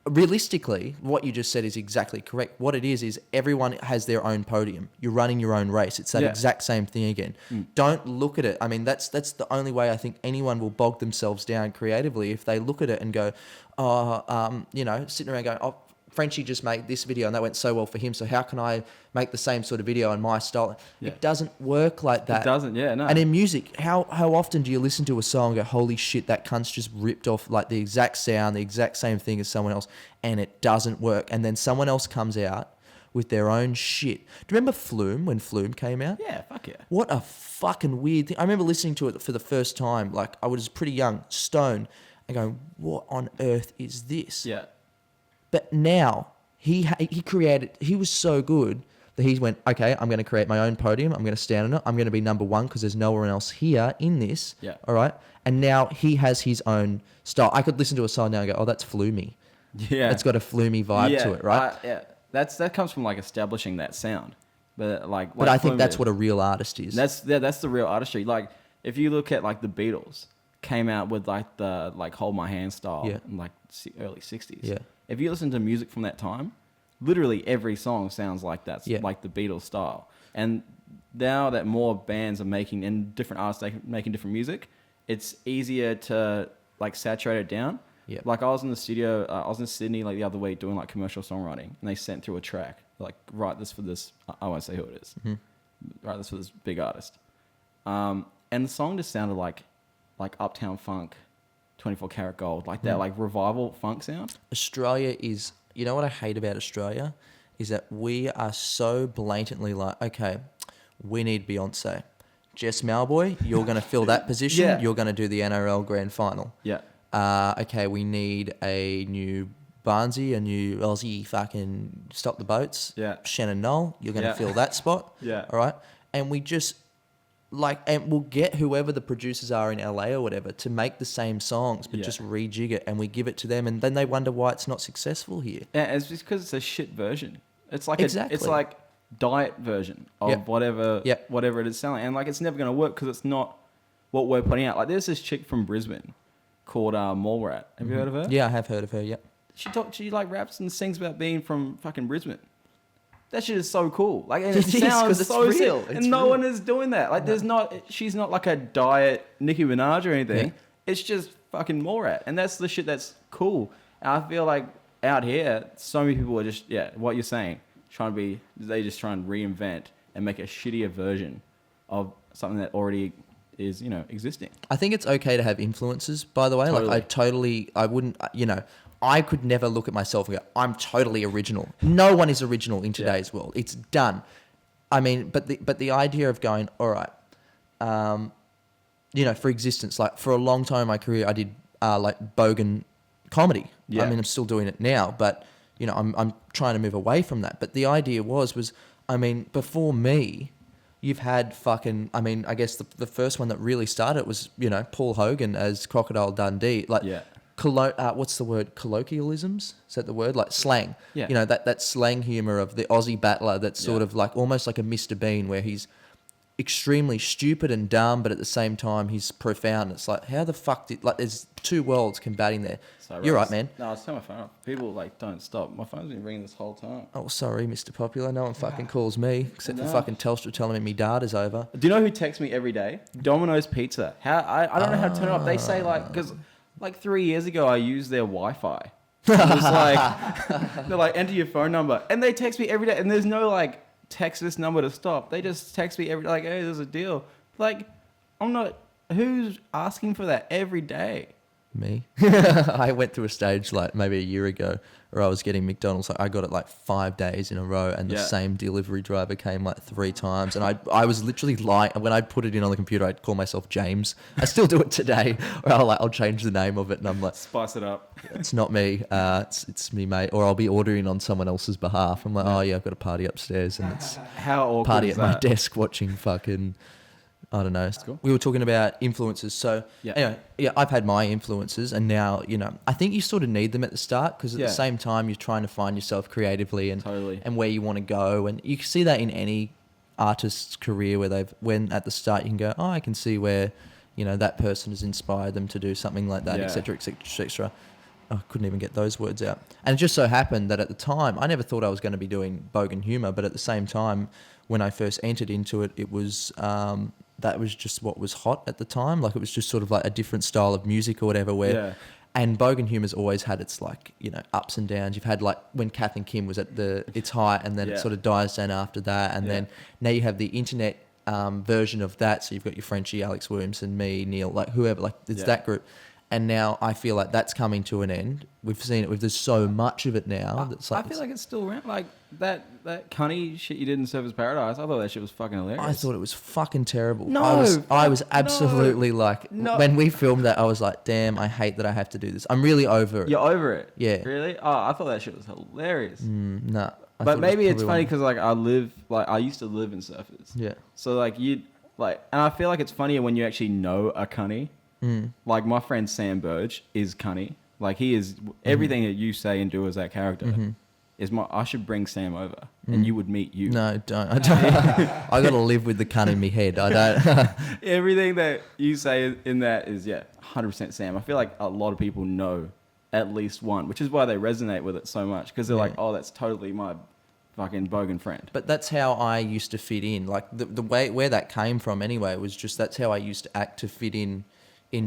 Realistically, what you just said is exactly correct. What it is everyone has their own podium. You're running your own race. It's that exact same thing again. Don't look at it. I mean, that's the only way I think anyone will bog themselves down creatively, if they look at it and go, you know, sitting around going, oh, Frenchie just made this video and that went so well for him, so how can I make the same sort of video in my style? It doesn't work like that. It doesn't, no. And in music, how often do you listen to a song and go, holy shit, that cunt's just ripped off like the exact sound, the exact same thing as someone else, and it doesn't work. And then someone else comes out with their own shit. Do you remember Flume, when Flume came out? Yeah, fuck yeah. What a fucking weird thing. I remember listening to it for the first time, like I was pretty young, stoned, and going, what on earth is this? Yeah. But now he was so good that he went, okay, I'm going to create my own podium. I'm going to stand on it. I'm going to be number one because there's no one else here in this. Yeah. All right. And now he has his own style. I could listen to a song now and go, oh, that's flumey. Yeah. It's got a flumey vibe to it, right? That comes from like establishing that sound. But I think that's what a real artist is. That's the real artistry. Like, if you look at like the Beatles came out with like the Hold My Hand style in like early 60s. Yeah. If you listen to music from that time, literally every song sounds like that, like the Beatles style. And now that more bands are making, and different artists making different music, it's easier to like saturate it down. Yeah. Like, I was in the studio, I was in Sydney like the other week doing like commercial songwriting, and they sent through a track like, write this for this. I won't say who it is. Mm-hmm. Write this for this big artist. And the song just sounded like Uptown Funk, 24 Karat Gold, like that, like revival funk sound. Australia is, you know what I hate about Australia is that we are so blatantly like, okay, we need Beyonce. Jess Malboy, you're going to fill that position. Yeah. You're going to do the NRL Grand Final. Yeah. Okay, we need a new Barnsey, a new Aussie fucking Stop the Boats. Yeah. Shannon Knoll, you're going to fill that spot. Yeah. All right. And we just, and we'll get whoever the producers are in LA or whatever to make the same songs, but just rejig it, and we give it to them, and then they wonder why it's not successful here. Yeah, it's just because it's a shit version. It's like Exactly. it's like diet version of whatever it is selling, and like, it's never going to work because it's not what we're putting out. Like, there's this chick from Brisbane called Mkultra. Have you heard of her? Yeah, I have heard of her. Yep. She like raps and sings about being from fucking Brisbane. That shit is so cool. Like, and It it is, 'cause sounds it's so real. sick. It's And no real. one is doing that. Like, she's not like a diet Nicki Minaj or anything. Yeah. It's just fucking Mkultra. And that's the shit that's cool. And I feel like out here, so many people are just, what you're saying, they just try and reinvent and make a shittier version of something that already is, existing. I think it's okay to have influences, by the way. Totally. Like, I wouldn't, I could never look at myself and go, I'm totally original. No one is original in today's world. It's done. I mean, but the idea of going, all right, for existence, like, for a long time in my career, I did like bogan comedy. Yeah. I mean, I'm still doing it now, but I'm trying to move away from that. But the idea was, before me, you've had fucking, I guess the first one that really started was, Paul Hogan as Crocodile Dundee. Like, what's the word? Colloquialisms? Is that the word? Like slang. Yeah. That slang humor of the Aussie battler that's sort of like almost like a Mr. Bean, where he's extremely stupid and dumb, but at the same time he's profound. It's like, how the fuck there's two worlds combating there. Sorry, You're right, man. No, I'll turn my phone off. People don't stop. My phone's been ringing this whole time. Oh, sorry, Mr. Popular. No one fucking calls me except for fucking Telstra telling me my data's over. Do you know who texts me every day? Domino's Pizza. I don't know how to turn it off. They say because 3 years ago I used their Wi-Fi. It was like, they're like, enter your phone number, and they text me every day, and there's no like, text this number to stop. They just text me every day, like, hey, there's a deal. Like, I'm not. Who's asking for that every day? Me. I went through a stage like maybe a year ago where I was getting McDonald's. Like I got it like 5 days in a row, and the same delivery driver came like 3 times. And I was literally like, when I put it in on the computer, I'd call myself James. I still do it today. Or I'll change the name of it, and I'm like, spice it up. It's not me. It's me, mate. Or I'll be ordering on someone else's behalf. I'm like, oh yeah, I've got a party upstairs, and it's How awkward party is at my that? desk watching fucking. I don't know. Cool. We were talking about influences. So, anyway, I've had my influences, and now, I think you sort of need them at the start, because at the same time, you're trying to find yourself creatively and where you want to go. And you can see that in any artist's career when at the start you can go, oh, I can see where, that person has inspired them to do something like that, et cetera, et cetera, et cetera. I couldn't even get those words out. And it just so happened that at the time, I never thought I was going to be doing bogan humour, but at the same time, when I first entered into it, it was... that was just what was hot at the time. Like, it was just sort of like a different style of music or whatever where... And bogan humour's always had its like, ups and downs. You've had like when Kath and Kim was at its height, and then it sort of dies down after that. And then now you have the internet version of that. So you've got your Frenchie, Alex Williamson, me, Neil, like whoever, like it's that group. And now I feel like that's coming to an end. We've seen it. There's so much of it now. That's like, I feel like it's still around. Like that cunny shit you did in Surfer's Paradise. I thought that shit was fucking hilarious. I thought it was fucking terrible. No, I was absolutely when we filmed that, I was like, damn, I hate that I have to do this. I'm really over it. You're over it? Yeah. Really? Oh, I thought that shit was hilarious. Nah. But maybe it's funny because like I used to live in Surfers. Yeah. So like and I feel like it's funnier when you actually know a cunny. Like my friend Sam Burge is cunny. Like he is everything that you say and do as that character. I should bring Sam over and you would meet you. No, don't. I don't. I got to live with the cunt in my head. I don't. Everything that you say in that is 100% Sam. I feel like a lot of people know at least one, which is why they resonate with it so much, because they're like, oh, that's totally my fucking bogan friend. But that's how I used to fit in. Like the way where that came from anyway was just that's how I used to act to fit in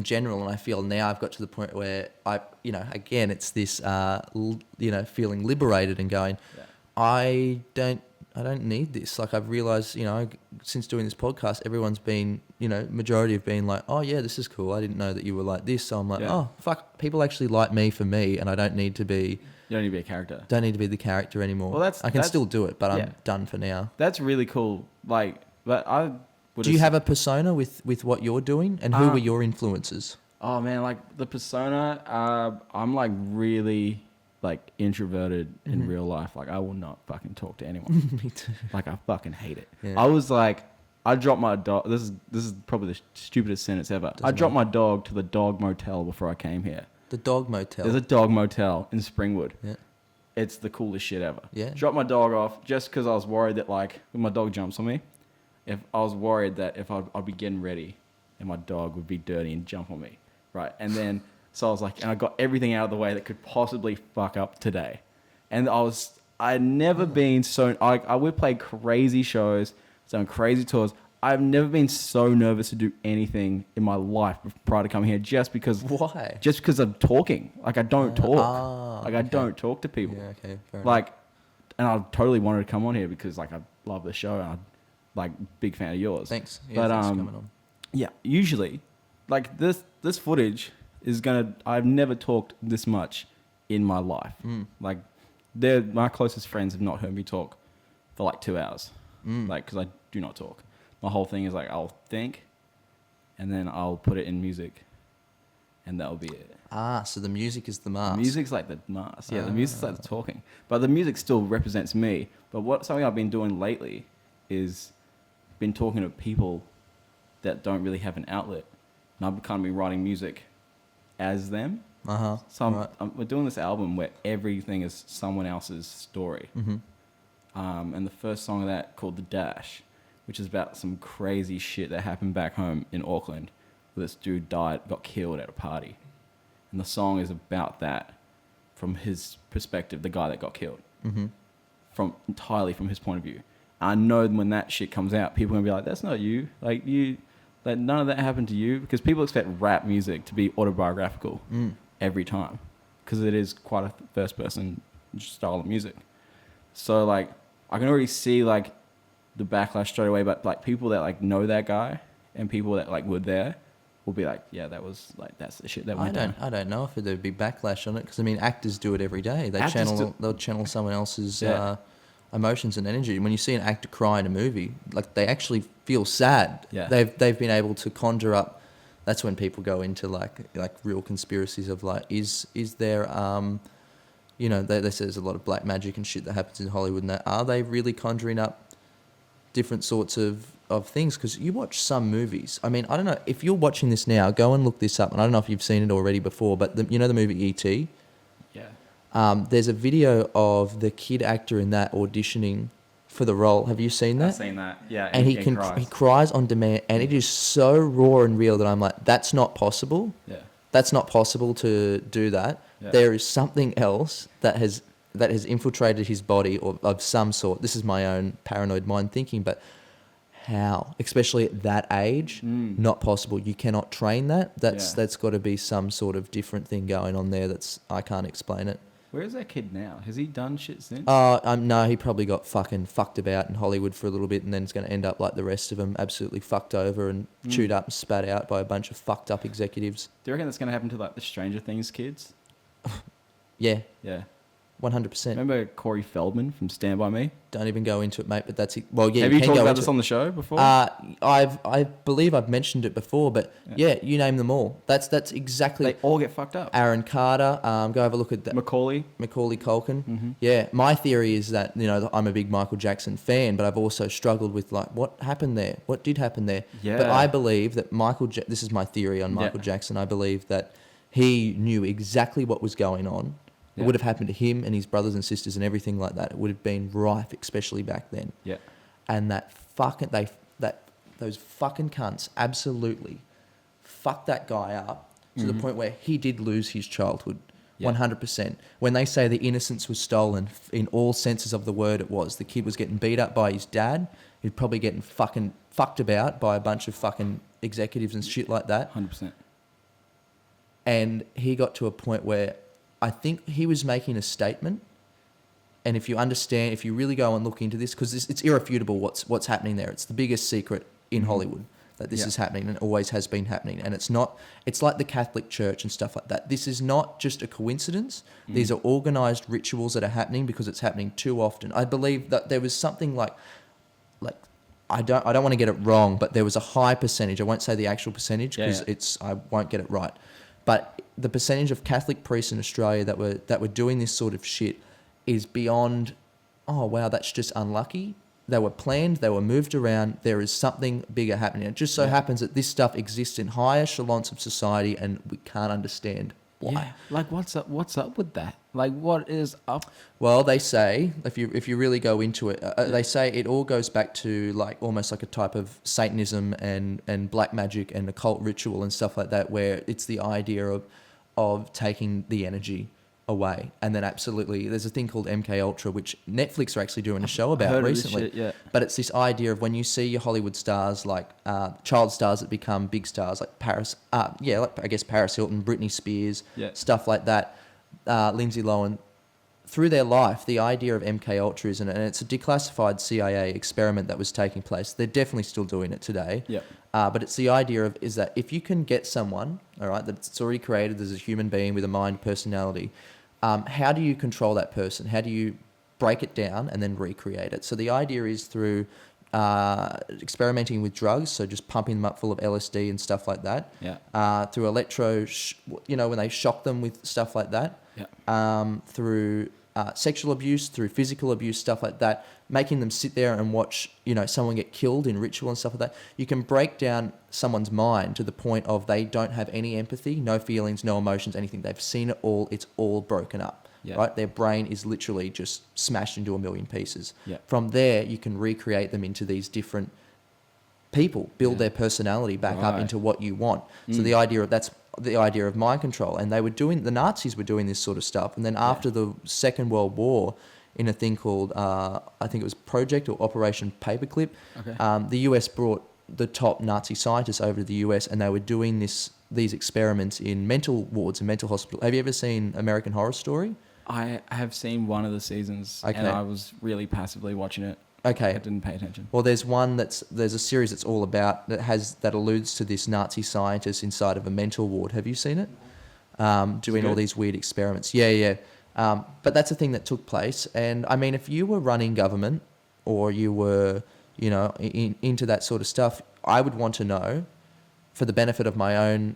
general. And I feel now I've got to the point where again, it's this, feeling liberated and going, I don't need this. Like I've realized, since doing this podcast, everyone's been, majority have been like, oh yeah, this is cool. I didn't know that you were like this. So I'm like, oh fuck, people actually like me for me, and I don't need to be. You don't need to be a character. Don't need to be the character anymore. Well, I can still do it, but I'm done for now. That's really cool. Like, but I would. Do you have a persona with what you're doing, and who were your influences? Oh man, like the persona, I'm like really like introverted in real life. Like I will not fucking talk to anyone. Me too. Like I fucking hate it. Yeah. I was like, I dropped my dog. This is probably the stupidest sentence ever. I dropped my dog to the dog motel before I came here. The dog motel. There's a dog motel in Springwood. Yeah. It's the coolest shit ever. Yeah. Dropped my dog off just because I was worried that like when my dog jumps on me, if I'd be getting ready and my dog would be dirty and jump on me. Right. And then, so I was like, and I got everything out of the way that could possibly fuck up today. And I'd never been so, I would play crazy shows, done crazy tours. I've never been so nervous to do anything in my life prior to coming here just because. Why? Just because I'm talking. Like I don't talk. I don't talk to people. Yeah, okay. Fair enough. Like, and I totally wanted to come on here because like I love the show and I'm like big fan of yours. Thanks. Yeah, but thanks for coming on. Yeah, usually like this footage is I've never talked this much in my life. Like my closest friends have not heard me talk for like 2 hours. Like, cause I do not talk. My whole thing is like, I'll think and then I'll put it in music and that'll be it. So the music is the mask. The music's like the mask. Yeah, the music's like the talking. But the music still represents me. But something I've been doing lately is been talking to people that don't really have an outlet. And I've kind of been writing music as them. So we're doing this album where everything is someone else's story. And the first song of that called The Dash, which is about some crazy shit that happened back home in Auckland, where this dude got killed at a party. And the song is about that from his perspective, the guy that got killed, entirely from his point of view. I know when that shit comes out, people are gonna be like, that's not you. Like none of that happened to you, because people expect rap music to be autobiographical every time, because it is quite a first person style of music. So like, I can already see like the backlash straight away, but like people that like know that guy and people that like were there will be like, yeah, that was like that's the shit that I went down. don't know if there'd be backlash on it because I mean actors do it every day. They'll channel someone else's emotions and energy. When you see an actor cry in a movie, like they actually feel sad. Yeah. They've been able to conjure up. That's when people go into like real conspiracies of like is there you know they say there's a lot of black magic and shit that happens in Hollywood and that are they really conjuring up different sorts of things? Because you watch some movies. I mean, I don't know if you're watching this now. Go and look this up. And I don't know if you've seen it already before, but you know the movie E.T. Yeah. There's a video of the kid actor in that auditioning for the role. Have you seen that? I've seen that. Yeah. And he cries on demand, and it is so raw and real that I'm like, that's not possible. Yeah. That's not possible to do that. Yeah. There is something else that has infiltrated his body or of some sort. This is my own paranoid mind thinking, but how? Especially at that age, not possible. You cannot train that. That's got to be some sort of different thing going on there. I can't explain it. Where is that kid now? Has he done shit since? No, he probably got fucking fucked about in Hollywood for a little bit and then it's going to end up like the rest of them, absolutely fucked over and chewed up and spat out by a bunch of fucked up executives. Do you reckon that's going to happen to like the Stranger Things kids? Yeah. Yeah. 100%. Remember Corey Feldman from Stand By Me? Don't even go into it, mate, but that's it. Well, yeah. Have you can talked go about into this it. on the show before? I believe I've mentioned it before, but yeah, you name them all. That's exactly... They all get fucked up. Aaron Carter, go have a look at that. Macaulay Culkin. Mm-hmm. Yeah, my theory is that, you know, I'm a big Michael Jackson fan, but I've also struggled with, like, what happened there? What did happen there? Yeah. But I believe that this is my theory on Michael Jackson. I believe that he knew exactly what was going on. It would have happened to him and his brothers and sisters and everything like that. It would have been rife, especially back then. Yeah. And those fucking cunts absolutely fucked that guy up to the point where he did lose his childhood. 100%. When they say the innocence was stolen, in all senses of the word it was. The kid was getting beat up by his dad. He's probably getting fucking fucked about by a bunch of fucking executives and shit like that. 100%. And he got to a point where I think he was making a statement, and if you really go and look into this, because it's irrefutable what's happening there. It's the biggest secret in Hollywood that this is happening and always has been happening. And it's like the Catholic Church and stuff like that. This is not just a coincidence. These are organized rituals that are happening because it's happening too often. I believe that there was something like I don't want to get it wrong, but there was a high percentage. I won't say the actual percentage because I won't get it right. But the percentage of Catholic priests in Australia that were doing this sort of shit is beyond, oh, wow, that's just unlucky. They were planned, they were moved around, there is something bigger happening. It just so happens that this stuff exists in high echelons of society and we can't understand why. Yeah. Like, what's up with that? Like, what is up? Well, they say, if you really go into it, they say it all goes back to like almost like a type of Satanism and black magic and occult ritual and stuff like that, where it's the idea of taking the energy away. And then absolutely, there's a thing called MKUltra, which Netflix are actually doing a show about recently. Shit, But it's this idea of when you see your Hollywood stars, like child stars that become big stars, like Paris Hilton, Britney Spears, stuff like that, Lindsay Lohan, through their life, the idea of MKUltra is, and it's a declassified CIA experiment that was taking place. They're definitely still doing it today. Yeah. But it's the idea is that if you can get someone, all right, that's already created as a human being with a mind, personality, how do you control that person? How do you break it down and then recreate it? So the idea is through experimenting with drugs, so just pumping them up full of LSD and stuff like that. Yeah. Through when they shock them with stuff like that. Yeah. Through sexual abuse, through physical abuse, stuff like that, making them sit there and watch, someone get killed in ritual and stuff like that. You can break down someone's mind to the point of they don't have any empathy, no feelings, no emotions, anything. They've seen it all. It's all broken up, right? Their brain is literally just smashed into a million pieces. Yeah. From there, you can recreate them into these different people, build their personality back up into what you want. So the idea of mind control, and the Nazis were doing this sort of stuff. And then after the Second World War, in a thing called, I think it was Project or Operation Paperclip, the US brought the top Nazi scientists over to the US, and they were doing these experiments in mental wards and mental hospitals. Have you ever seen American Horror Story? I have seen one of the seasons, and I was really passively watching it. Okay. I didn't pay attention. Well, there's a series that's all about that alludes to this Nazi scientist inside of a mental ward. Have you seen it? Doing all these weird experiments. Yeah. But that's a thing that took place. And I mean, if you were running government or you were, into that sort of stuff, I would want to know, for the benefit of my own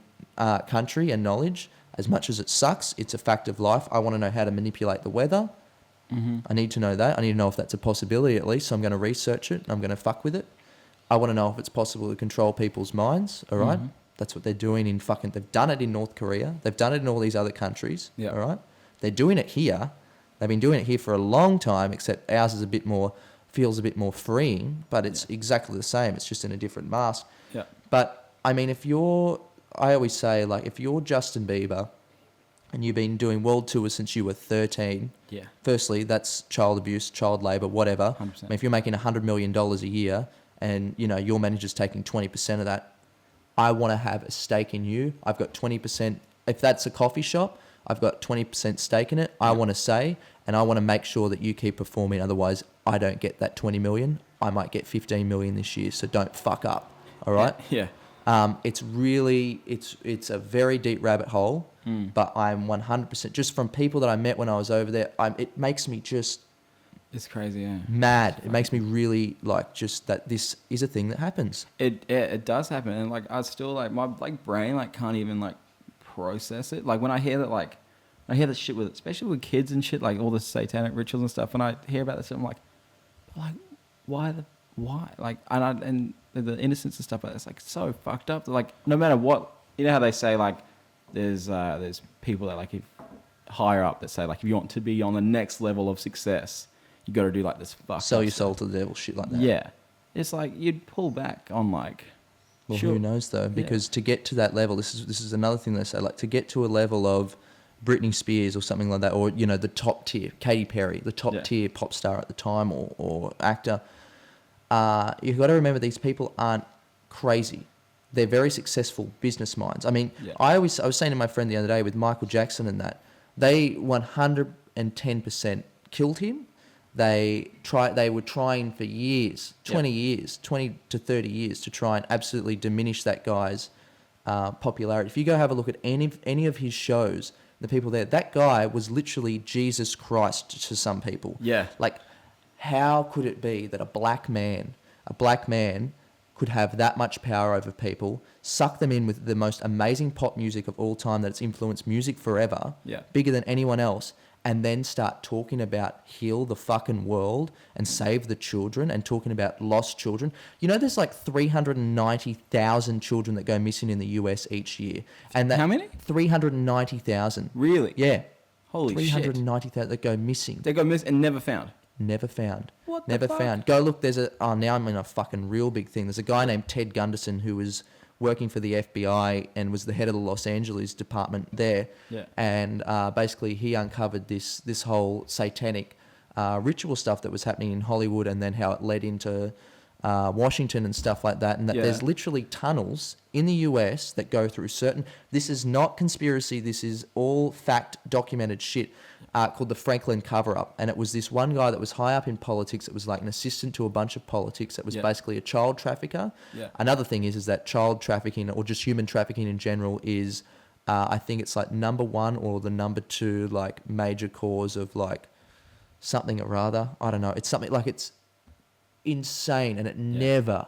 country and knowledge, as much as it sucks, it's a fact of life. I want to know how to manipulate the weather. I need to know that. I need to know if that's a possibility at least. So I'm going to research it. I'm going to fuck with it. I want to know if it's possible to control people's minds. All right. That's what they're doing they've done it in North Korea. They've done it in all these other countries. Yeah. All right. They're doing it here. They've been doing it here for a long time, except ours is feels a bit more freeing, but it's exactly the same. It's just in a different mask. Yeah. But I mean, I always say, like, if you're Justin Bieber and you've been doing world tours since you were 13, Yeah. firstly, that's child abuse, child labour, whatever. 100%. I mean, if you're making $100 million a year and, your manager's taking 20% of that, I want to have a stake in you. I've got 20%. If that's a coffee shop, I've got 20% stake in it. I want to say, and I want to make sure that you keep performing. Otherwise, I don't get that 20 million. I might get 15 million this year. So don't fuck up. All right. Yeah. It's really, it's a very deep rabbit hole, but I'm 100%, just from people that I met when I was over there, it makes me just... It's crazy, yeah. Mad. It makes me really, like, just that this is a thing that happens. It does happen. And, like, I still, like, my, like, brain, like, can't even, like, process it. Like, when I hear that, like, I hear this shit with, especially with kids and shit, like, all the satanic rituals and stuff, and I hear about this, I'm like, why? Like, and the innocence and stuff like that, it's like so fucked up. Like, no matter what, you know how they say, like, there's people that, like, if higher up that say, like, if you want to be on the next level of success, you got to do, like, this fuck. Sell your soul to the devil, shit like that. Yeah. It's like you'd pull back on, like... Well, who knows, though? Because to get to that level, this is another thing they say, like, to get to a level of Britney Spears or something like that, or, the top tier, Katy Perry, the top tier pop star at the time or actor, you've got to remember these people aren't crazy. They're very successful business minds. I mean, I was saying to my friend the other day with Michael Jackson and that, they 110% killed him. They were trying for years, 20 to 30 years to try and absolutely diminish that guy's popularity. If you go have a look at any of his shows, the people there, that guy was literally Jesus Christ to some people. Yeah. Like, how could it be that a black man could have that much power over people, suck them in with the most amazing pop music of all time that's influenced music forever, bigger than anyone else, and then start talking about heal the fucking world and save the children and talking about lost children. There's like 390,000 children that go missing in the US each year. And how many? 390,000. Really? Yeah. Holy shit. 390,000 that go missing. They got missed and never found. Never found. What the Never fuck? found. Go look, now I'm in a fucking real big thing. There's a guy named Ted Gunderson who was working for the FBI and was the head of the Los Angeles department there. Yeah. And basically he uncovered this whole satanic ritual stuff that was happening in Hollywood, and then how it led into Washington and stuff like that. And that there's literally tunnels in the US that go through this is not conspiracy, this is all fact documented shit. Called the Franklin cover-up, and it was this one guy that was high up in politics. It was like an assistant to a bunch of politics. That was basically a child trafficker. Another thing is that child trafficking, or just human trafficking in general, is I think it's like number one or the number two like major cause of like something or other. I don't know. It's something like, it's insane, and it never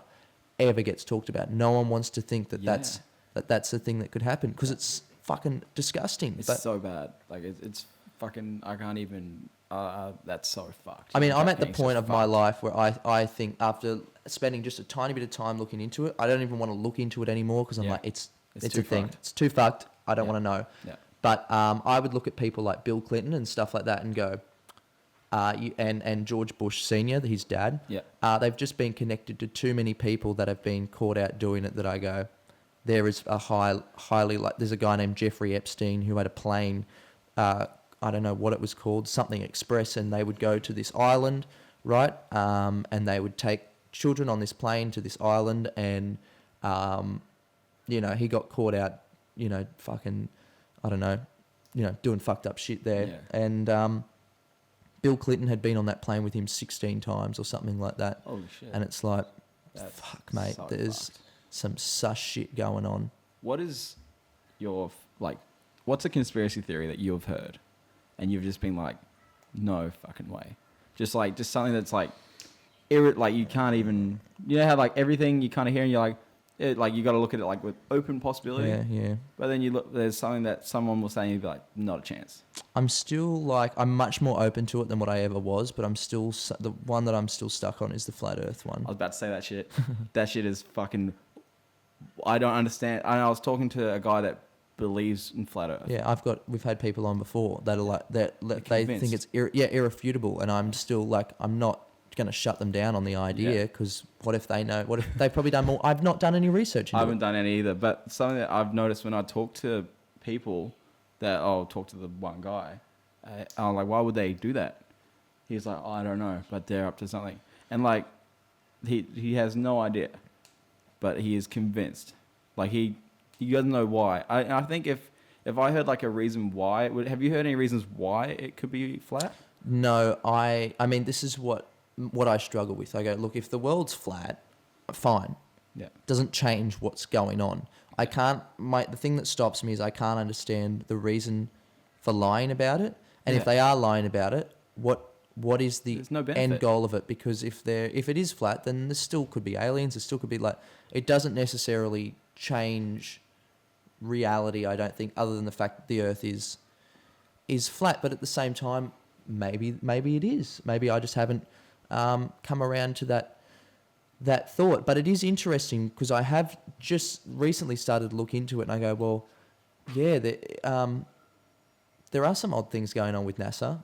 ever gets talked about. No one wants to think that that's a thing that could happen, because it's fucking disgusting. It's so bad. Like it's fucking, I can't even, that's so fucked. I mean, I'm at the point of my life where I think after spending just a tiny bit of time looking into it, I don't even want to look into it anymore, because I'm like, it's a thing. Fucked. It's too fucked. I don't want to know. Yeah. But I would look at people like Bill Clinton and stuff like that and go, and George Bush Sr., his dad, they've just been connected to too many people that have been caught out doing it, that I go, there is a highly, like, there's a guy named Jeffrey Epstein who had a plane, I don't know what it was called, something express, and they would go to this island, right? And they would take children on this plane to this island, and, he got caught out, fucking, I don't know, doing fucked up shit there. Yeah. And Bill Clinton had been on that plane with him 16 times or something like that. Oh shit! And it's like, That's fuck, mate, so there's fucked. some sus shit going on. What is your like? What's a conspiracy theory that you have heard, and you've just been like, no fucking way, just something that's like, like you can't even, you know how like everything you kind of hear and you're like, like you got to look at it like with open possibility. Yeah, yeah. But then you look, there's something that someone will say and you'd be like, not a chance. I'm still like, I'm much more open to it than what I ever was, but I'm still, the one that I'm still stuck on is the flat earth one. I was about to say that shit. That shit is fucking, I don't understand. I was talking to a guy that believes in flat earth. Yeah, we've had people on before that are like, they think it's irrefutable, and I'm still like, I'm not going to shut them down on the idea, because what if they know? What if they've probably done more? I've not done any research into I haven't done any either, but something that I've noticed when I talk to people that, I'll talk to the one guy, I'm like, why would they do that? He's like, I don't know, but they're up to something. And like, he has no idea, but he is convinced. Like he doesn't know why. I think if I heard like a reason why, have you heard any reasons why it could be flat? No, I mean, this is what I struggle with. I go, look, if the world's flat, fine. Yeah. Doesn't change what's going on. I can't, the thing that stops me is I can't understand the reason for lying about it. And if they are lying about it, what is the end goal of it? Because if it is flat, then there still could be aliens. There still could be like, it doesn't necessarily change reality, I don't think, other than the fact that the earth is flat. But at the same time, maybe it is. Maybe I just haven't come around to that thought. But it is interesting because I have just recently started to look into it, and I go, well, yeah, there are some odd things going on with NASA.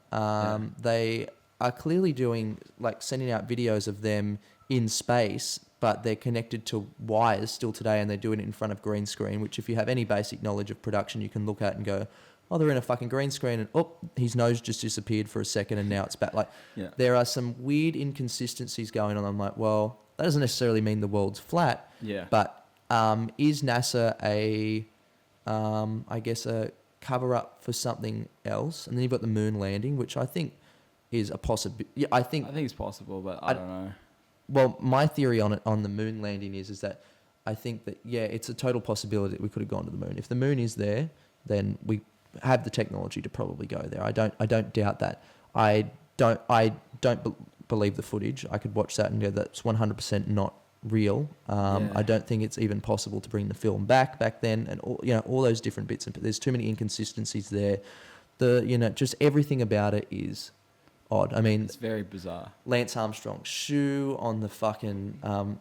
They are clearly doing, like, sending out videos of them in space, but they're connected to wires still today, and they're doing it in front of green screen, which if you have any basic knowledge of production, you can look at and go, oh, they're in a fucking green screen, and his nose just disappeared for a second and now it's back. Like, there are some weird inconsistencies going on. I'm like, well, that doesn't necessarily mean the world's flat. Yeah. But is NASA I guess a cover up for something else? And then you've got the moon landing, which I think is a possibility. Yeah, I think it's possible, but I don't know. Well, my theory on the moon landing is that I think that, it's a total possibility that we could have gone to the moon. If the moon is there, then we have the technology to probably go there. I don't doubt that. I don't believe the footage. I could watch that and go, that's 100% not real. I don't think it's even possible to bring the film back then, and all those different bits. And there's too many inconsistencies there. Just everything about it is odd. I mean, it's very bizarre. Lance Armstrong's shoe on the fucking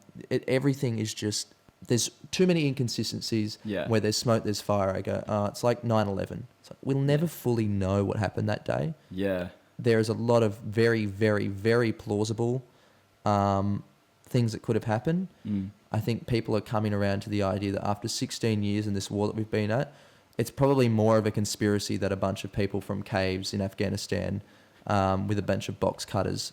everything is just, there's too many inconsistencies. Where there's smoke, there's fire. I go, it's like 9/11. It's like, we'll never fully know what happened that day. There is a lot of very, very, very plausible things that could have happened. I think people are coming around to the idea that after 16 years in this war that we've been at, it's probably more of a conspiracy that a bunch of people from caves in Afghanistan with a bunch of box cutters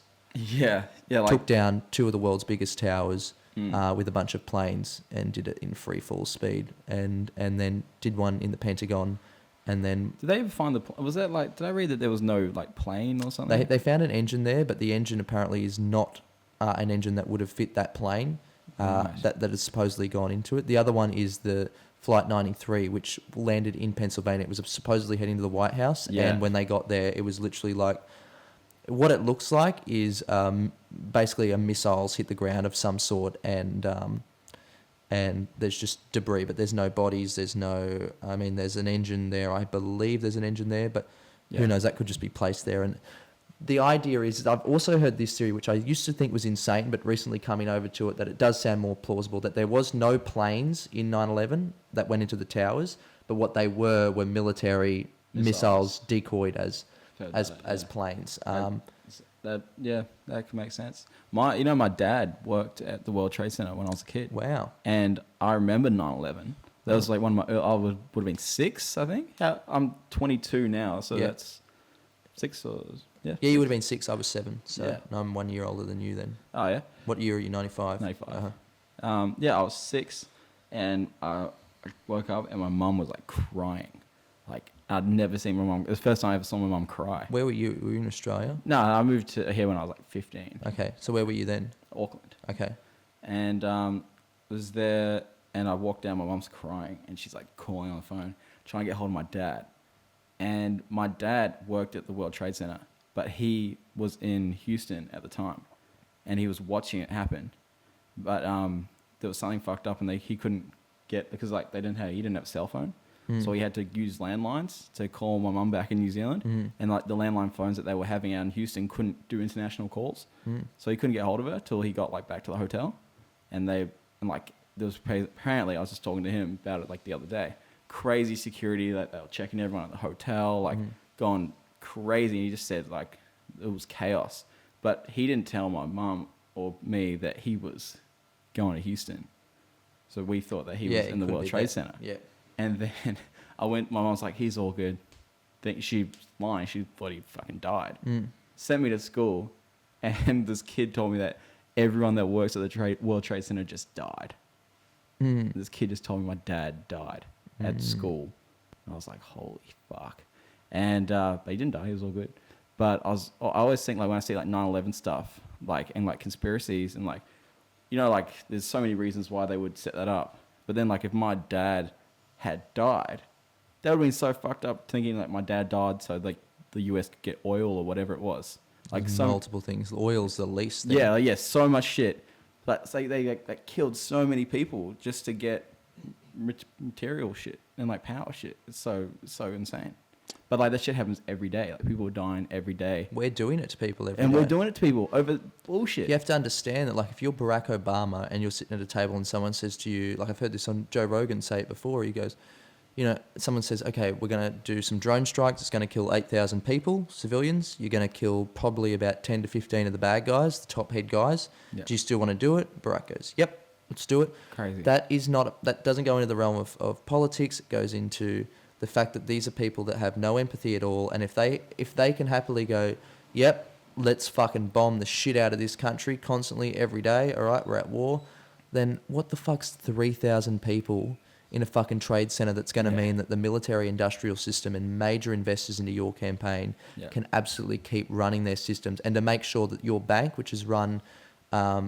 took down two of the world's biggest towers with a bunch of planes and did it in free fall speed, and then did one in the Pentagon. And then did they ever find was that like, did I read that there was no like plane or something? They found an engine there, but the engine apparently is not an engine that would have fit that plane that has supposedly gone into it. The other one is the Flight 93, which landed in Pennsylvania. It was supposedly heading to the White House, and when they got there, it was literally like, what it looks like is basically a missile's hit the ground of some sort, and there's just debris, but there's no bodies. There's an engine there. I believe there's an engine there, but who knows? That could just be placed there. And the idea is, I've also heard this theory, which I used to think was insane, but recently coming over to it, that it does sound more plausible, that there was no planes in 9/11 that went into the towers, but what they were military missiles decoyed as planes. That could make sense. My dad worked at the World Trade Center when I was a kid. Wow. And I remember 9/11. That was like one of my, I would have been 6, I think. I'm 22 now, so that's 6 or, Yeah, you would have been 6, I was 7, so I'm 1 year older than you then. Oh, yeah? What year are you, 95? 95. Uh-huh. I was 6, and I woke up and my mum was like crying. Like, I'd never seen my mum. It was the first time I ever saw my mum cry. Where were you? Were you in Australia? No, I moved to here when I was like 15. Okay, so where were you then? Auckland. Okay. And was there, and I walked down, my mum's crying, and she's like calling on the phone, trying to get hold of my dad. And my dad worked at the World Trade Center, but he was in Houston at the time, and he was watching it happen. But there was something fucked up, and he couldn't get, because like he didn't have a cell phone. So he had to use landlines to call my mum back in New Zealand. And like the landline phones that they were having out in Houston couldn't do international calls. So he couldn't get hold of her till he got like back to the hotel. And there was apparently, I was just talking to him about it like the other day, crazy security, that they were checking everyone at the hotel, like going crazy. And he just said like it was chaos. But he didn't tell my mum or me that he was going to Houston. So we thought that he was in the World Trade Center. Yeah. And then my mom's like, he's all good. She's lying. She thought he fucking died. Sent me to school, and this kid told me that everyone that works at the World Trade Center just died. This kid just told me my dad died at school. And I was like, holy fuck. And but he didn't die. He was all good. But I always think like when I see like 9/11 stuff, like and like conspiracies and like, you know, like there's so many reasons why they would set that up. But then like if my dad had died, that would have been so fucked up thinking like my dad died so like the US could get oil or whatever it was. Like multiple things. Oil's the least thing. Yeah, so much shit. But say they killed so many people just to get material shit and like power shit. It's so insane. But like that shit happens every day. Like people are dying every day. We're doing it to people every day. And we're doing it to people over bullshit. You have to understand that like if you're Barack Obama and you're sitting at a table and someone says to you, like I've heard this on Joe Rogan say it before, he goes, you know, someone says, okay, we're going to do some drone strikes. It's going to kill 8,000 people, civilians. You're going to kill probably about 10 to 15 of the bad guys, the top head guys. Yep. Do you still want to do it? Barack goes, yep, let's do it. Crazy. That doesn't go into the realm of politics. It goes into the fact that these are people that have no empathy at all. And if they can happily go, yep, let's fucking bomb the shit out of this country constantly every day, all right, we're at war, then what the fuck's 3,000 people in a fucking trade center that's going to mean that the military industrial system and major investors into your campaign can absolutely keep running their systems, and to make sure that your bank, which is run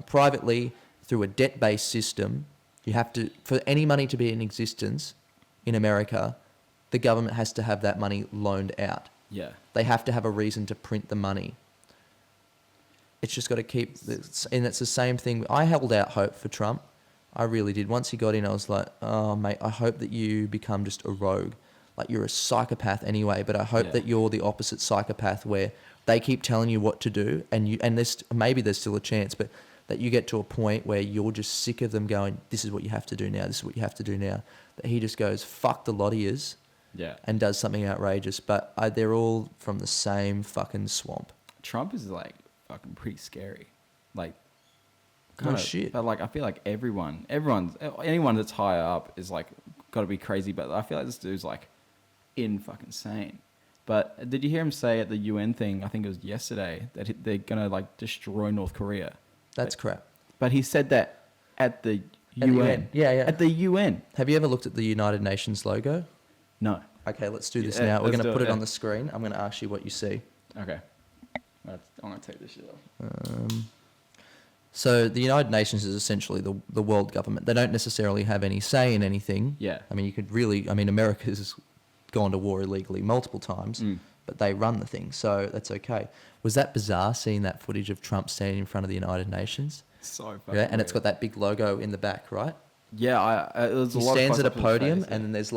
privately through a debt-based system, you have to, for any money to be in existence in America, the government has to have that money loaned out. Yeah. They have to have a reason to print the money. It's just got to keep, and it's the same thing. I held out hope for Trump. I really did. Once he got in, I was like, oh, mate, I hope that you become just a rogue. Like, you're a psychopath anyway, but I hope that you're the opposite psychopath where they keep telling you what to do, and maybe there's still a chance, but that you get to a point where you're just sick of them going, this is what you have to do now, this is what you have to do now. That he just goes, fuck the lot of yous, and does something outrageous. But they're all from the same fucking swamp. Trump is, like, fucking pretty scary. Like, shit. But like I feel like anyone that's higher up is like got to be crazy. But I feel like this dude's like fucking sane. But did you hear him say at the UN thing? I think it was yesterday that they're gonna like destroy North Korea. That's crap. But he said that at the UN. Yeah. At the UN. Have you ever looked at the United Nations logo? No. Okay, let's do this now. We're gonna put it on the screen. I'm gonna ask you what you see. Okay. I'm gonna take this shit off. So the United Nations is essentially the world government. They don't necessarily have any say in anything. Yeah. I mean, America's gone to war illegally multiple times, but they run the thing, so that's okay. Was that bizarre seeing that footage of Trump standing in front of the United Nations? So fucking and it's got that big logo in the back, right? Yeah, he stands at a podium, and then there's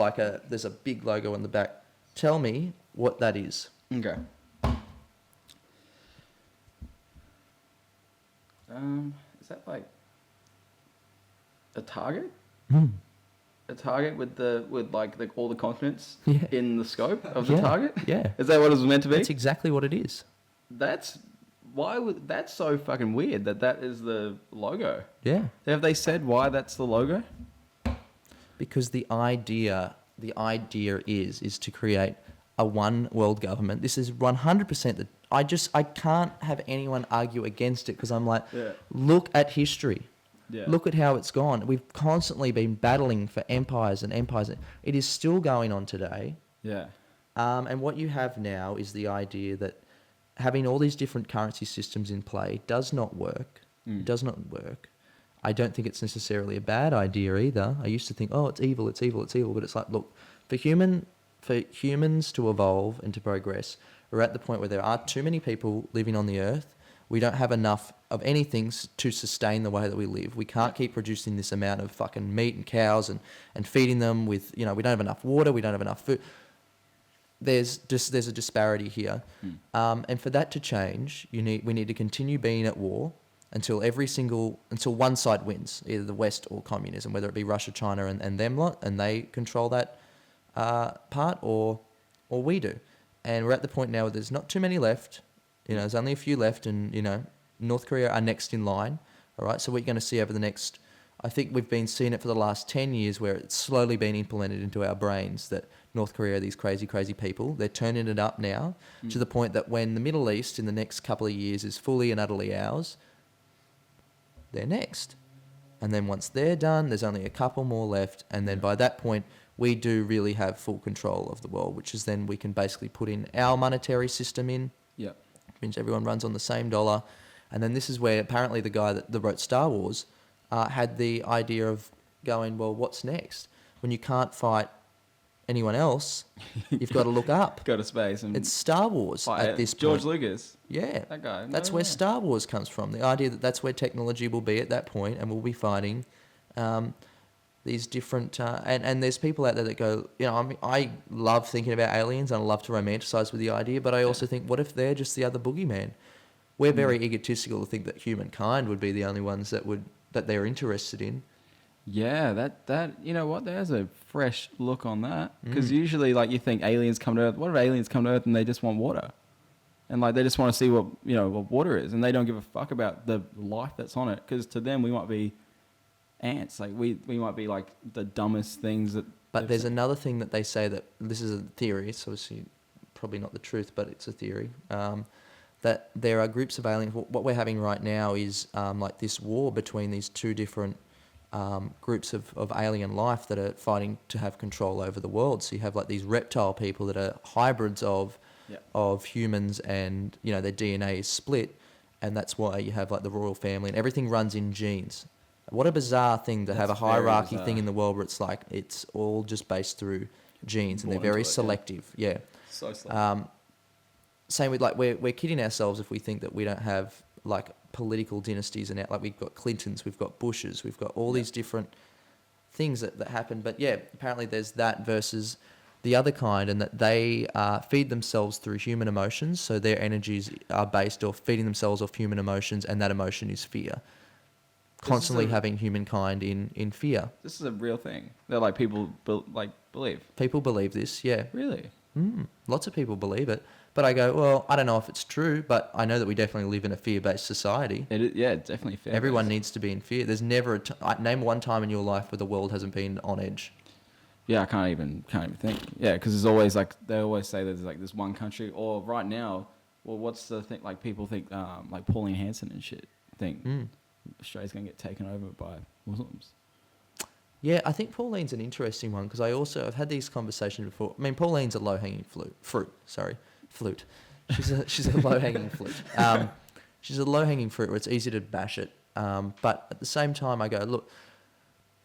a big logo in the back. Tell me what that is. Okay. Is that like a target? A target with all the continents in the scope of the target? Yeah. Is that what it was meant to be? That's exactly what it is. That's so fucking weird that is the logo. Yeah. Have they said why that's the logo? Because the idea is to create a one world government. This is 100% I can't have anyone argue against it, because I'm like, look at history. Yeah. Look at how it's gone. We've constantly been battling for empires and empires. It is still going on today. Yeah. And what you have now is the idea that having all these different currency systems in play does not work. It does not work. I don't think it's necessarily a bad idea either. I used to think, oh, it's evil, it's evil, it's evil. But it's like, look, for humans to evolve and to progress, we're at the point where there are too many people living on the earth. We don't have enough of anything to sustain the way that we live. We can't keep producing this amount of fucking meat and cows and feeding them with, we don't have enough water, we don't have enough food. There's a disparity here. And for that to change, we need to continue being at war until one side wins, either the West or communism, whether it be Russia, China and them lot, and they control that part, or we do. And we're at the point now where there's not too many left. There's only a few left, and North Korea are next in line. All right, so what you're going to see over the next, I think we've been seeing it for the last 10 years, where it's slowly been implemented into our brains that North Korea are these crazy, crazy people. They're turning it up now to the point that when the Middle East in the next couple of years is fully and utterly ours, they're next. And then once they're done, there's only a couple more left. And then by that point, we do really have full control of the world, which is then we can basically put in our monetary system in. Yeah. Which means everyone runs on the same dollar. And then this is where apparently the guy that wrote Star Wars had the idea of going, well, what's next? When you can't fight anyone else, you've got to look up. Go to space. And it's Star Wars at this point. George Lucas. Yeah. That guy. That's where Star Wars comes from. The idea that that's where technology will be at that point, and we'll be fighting these different... and there's people out there that go, I love thinking about aliens and I love to romanticize with the idea, but I also think, what if they're just the other boogeyman? We're very egotistical to think that humankind would be the only ones that they're interested in. Yeah, that you know what? There's a fresh look on that, because usually, like, you think aliens come to Earth. What if aliens come to Earth and they just want water, and like they just want to see what water is, and they don't give a fuck about the life that's on it, because to them we might be ants. Like we might be like the dumbest things that. But there's another thing that they say, that this is a theory. It's obviously probably not the truth, but it's a theory. That there are groups of aliens. What we're having right now is like this war between these two different groups of alien life that are fighting to have control over the world. So you have like these reptile people that are hybrids of humans, and their DNA is split, and that's why you have like the royal family and everything runs in genes. What a bizarre thing to have a hierarchy thing in the world where it's like it's all just based through genes, and they're very selective. Yeah. So selective. Same with, like, we're kidding ourselves if we think that we don't have like political dynasties, and like we've got Clintons, we've got Bushes, we've got all these different things that happen. But yeah, apparently there's that versus the other kind, and that they feed themselves through human emotions. So their energies are based off feeding themselves off human emotions, and that emotion is fear. Constantly having humankind in fear. This is a real thing. They're like people believe. People believe this, yeah. Really? Lots of people believe it. But I go, well, I don't know if it's true, but I know that we definitely live in a fear-based society. Definitely fear-based. Everyone needs to be in fear. There's never name one time in your life where the world hasn't been on edge. Yeah, I can't even think. Yeah, because there's always they always say there's like this one country, or right now, well, what's the thing? Like people think like Pauline Hanson and shit think Australia's gonna get taken over by Muslims. Yeah, I think Pauline's an interesting one, because I've had these conversations before. I mean, Pauline's a low-hanging fruit. She's a low-hanging flute. She's a low-hanging fruit where it's easy to bash it. But at the same time, I go, look,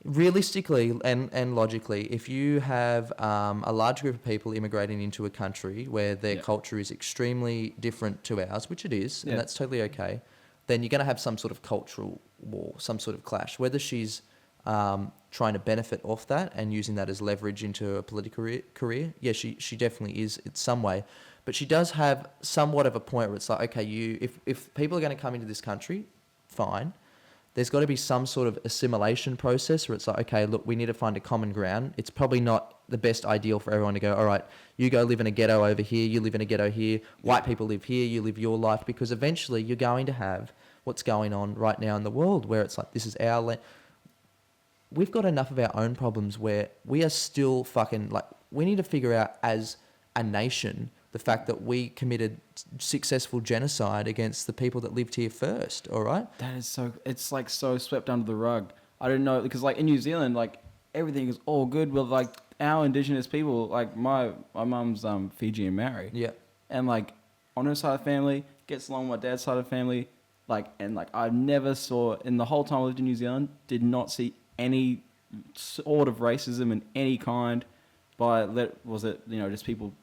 realistically and logically, if you have a large group of people immigrating into a country where their culture is extremely different to ours, which it is, and that's totally okay, then you're going to have some sort of cultural war, some sort of clash. Whether she's trying to benefit off that and using that as leverage into a political career, yeah, she definitely is in some way. But she does have somewhat of a point where it's like, okay, if people are going to come into this country, fine. There's got to be some sort of assimilation process where it's like, okay, look, we need to find a common ground. It's probably not the best ideal for everyone to go, all right, you go live in a ghetto over here, you live in a ghetto here, white people live here, you live your life, because eventually you're going to have what's going on right now in the world where it's like, this is our land. We've got enough of our own problems where we are still fucking, like, we need to figure out as a nation the fact that we committed successful genocide against the people that lived here first, all right? That is so... It's, like, so swept under the rug. I don't know, because, like, in New Zealand, like, everything is all good with like our indigenous people. Like my mum's Fijian Maori. Yeah. And like on her side of the family, gets along with my dad's side of the family. Like, and like I never saw, in the whole time I lived in New Zealand, did not see any sort of racism in any kind. Was it, you know, just people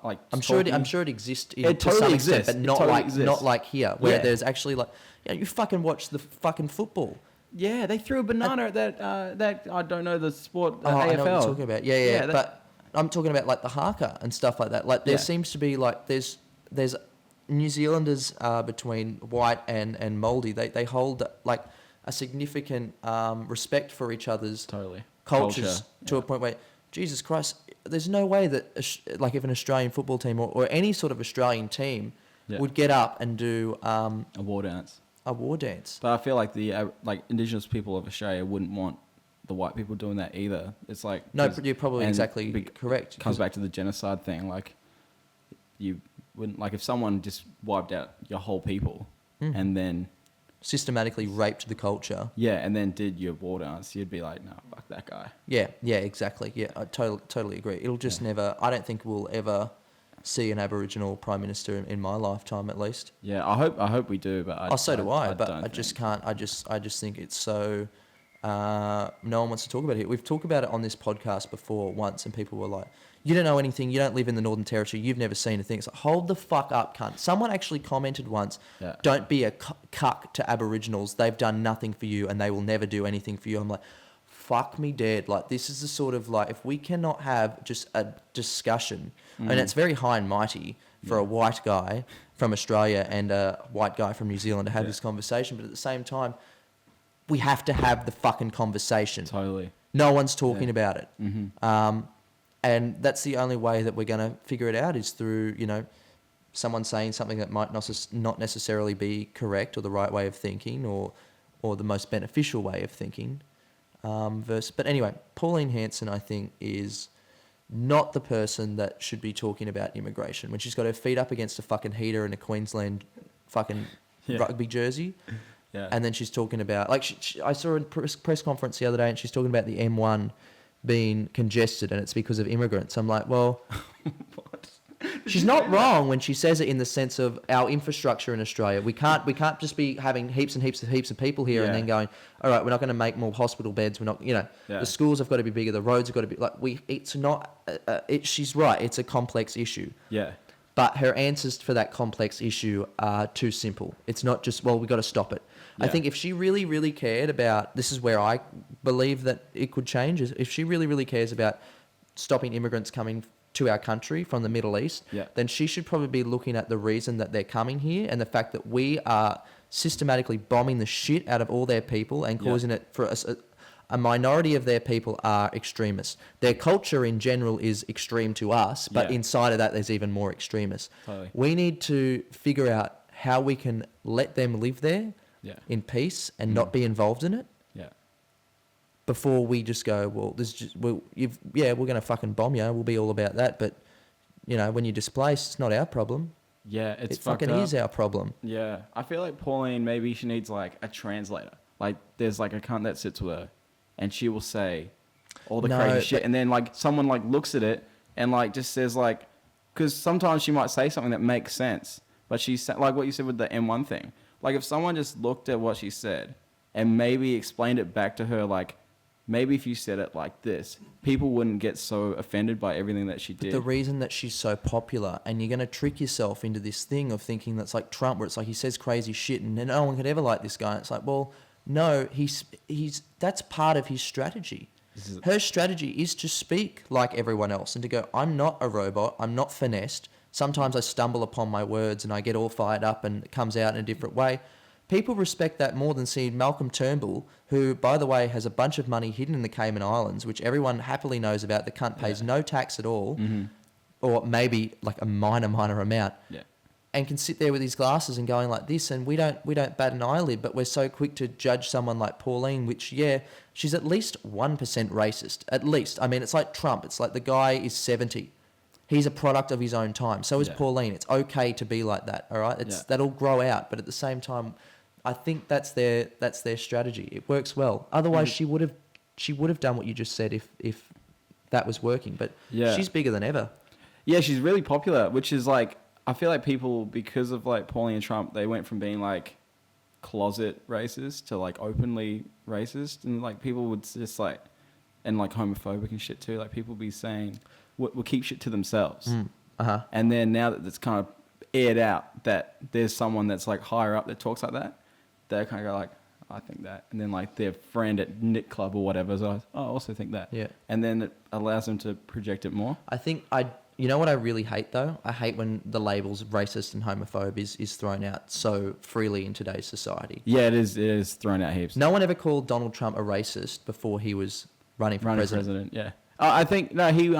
like I'm sure it exists to totally some exists. extent, but not like here, where there's actually like, you fucking watch the fucking football. Yeah, they threw a banana at that I don't know the sport, AFL. I know what you're talking about. Yeah, but I'm talking about like the haka and stuff like that. Like there seems to be like there's New Zealanders between white and Māori. They hold like a significant respect for each other's cultures to a point where, Jesus Christ, there's no way that like if an Australian football team or any sort of Australian team would get up and do a war dance. A war dance. But I feel like the like Indigenous people of Australia wouldn't want the white people doing that either. It's like no, you're probably exactly correct. Comes back to the genocide thing. Like you wouldn't, like if someone just wiped out your whole people and then systematically raped the culture. Yeah, and then did your war dance, you'd be like, no, fuck that guy. Yeah, exactly. Yeah, I totally agree. It'll just never. I don't think we'll ever see an Aboriginal Prime Minister in my lifetime, at least. Yeah, I hope we do, but so do I. But I just can't. I just think it's so. No one wants to talk about it. We've talked about it on this podcast before once, and people were like, "You don't know anything. You don't live in the Northern Territory. You've never seen a thing." It's like, hold the fuck up, cunt. Someone actually commented once, "Don't be a cuck to Aboriginals. They've done nothing for you, and they will never do anything for you." I'm like, fuck me dead. Like, this is the sort of, like, if we cannot have just a discussion, and it's very high and mighty for a white guy from Australia and a white guy from New Zealand to have this conversation, but at the same time, we have to have the fucking conversation. Totally. No one's talking about it. And that's the only way that we're going to figure it out is through, you know, someone saying something that might not necessarily be correct or the right way of thinking or the most beneficial way of thinking. But anyway, Pauline Hanson, I think, is not the person that should be talking about immigration when she's got her feet up against a fucking heater in a Queensland fucking rugby jersey. Yeah. And then she's talking about, like, I saw a press conference the other day and she's talking about the M1 being congested and it's because of immigrants. I'm like, well, she's not wrong when she says it in the sense of our infrastructure in Australia. We can't just be having heaps and heaps of people here and then going, all right, we're not going to make more hospital beds. We're not, you know, the schools have got to be bigger. The roads have got to be like it's not. She's right. It's a complex issue. Yeah. But her answers for that complex issue are too simple. It's not just, well, we've got to stop it. Yeah. I think if she really, really cared about, this is where I believe that it could change, is if she really, really cares about stopping immigrants coming to our country from the Middle East, then she should probably be looking at the reason that they're coming here and the fact that we are systematically bombing the shit out of all their people and causing it for us. A minority of their people are extremists. Their culture in general is extreme to us, but inside of that, there's even more extremists. Totally. We need to figure out how we can let them live there in peace and not be involved in it. Before we just go, well, this is just, we're going to fucking bomb you. We'll be all about that. But, you know, when you're displaced, it's not our problem. Yeah, it fucking is our problem. Yeah, I feel like Pauline, maybe she needs like a translator. Like, there's like a cunt that sits with her. And she will say all the crazy shit. And then, like, someone, like, looks at it and, like, just says, like... Because sometimes she might say something that makes sense. But she's... Like what you said with the M1 thing. Like, if someone just looked at what she said and maybe explained it back to her, like... Maybe if you said it like this, people wouldn't get so offended by everything that she did. The reason that she's so popular, and you're going to trick yourself into this thing of thinking that's like Trump, where it's like he says crazy shit and no one could ever like this guy. It's like, well... No, he's that's part of his strategy. Her strategy is to speak like everyone else and to go, I'm not a robot, I'm not finessed. Sometimes I stumble upon my words and I get all fired up and it comes out in a different way. People respect that more than seeing Malcolm Turnbull, who, by the way, has a bunch of money hidden in the Cayman Islands, which everyone happily knows about. The cunt pays no tax at all, or maybe like a minor amount. Yeah. And can sit there with his glasses and going like this, and we don't bat an eyelid, but we're so quick to judge someone like Pauline, which she's at least 1% racist, at least. I mean, it's like Trump. It's like the guy is 70. He's a product of his own time. So is Pauline. It's okay to be like that. All right, that'll grow out, but at the same time, I think that's their strategy. It works well. Otherwise, she would have she would have done what you just said if that was working. But Yeah. she's bigger than ever. Yeah, she's really popular, which is like, I feel like people, because of like Pauline and Trump, they went from being like closet racist to like openly racist, and like people would just like, and like homophobic and shit too. Like people be saying, we'll keep shit to themselves. And then now that it's kind of aired out that there's someone that's like higher up that talks like that, they kind of go like, I think that. And then like their friend at Knit Club or whatever is like, I also think that. Yeah. And then it allows them to project it more. I think you know what I really hate though? I hate when the labels racist and homophobe is thrown out so freely in today's society. Yeah, it is thrown out heaps. No one ever called Donald Trump a racist before he was running for president. Yeah. I think no, he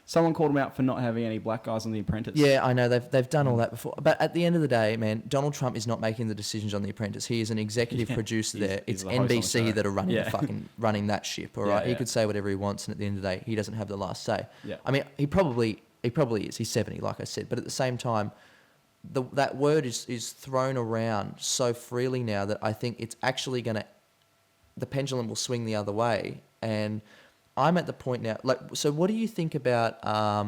someone called him out for not having any black guys on The Apprentice. Yeah, I know they've done all that before, but at the end of the day, man, Donald Trump is not making the decisions on The Apprentice. He is an executive producer there. He's It's the host on the NBC show. that are running that ship. All right, he yeah. could say whatever he wants, and at the end of the day, he doesn't have the last say. Yeah. I mean, he probably is. He's 70, like I said, but at the same time, that word is thrown around so freely now that I think it's actually the pendulum will swing the other way. And I'm at the point now, like, so what do you think about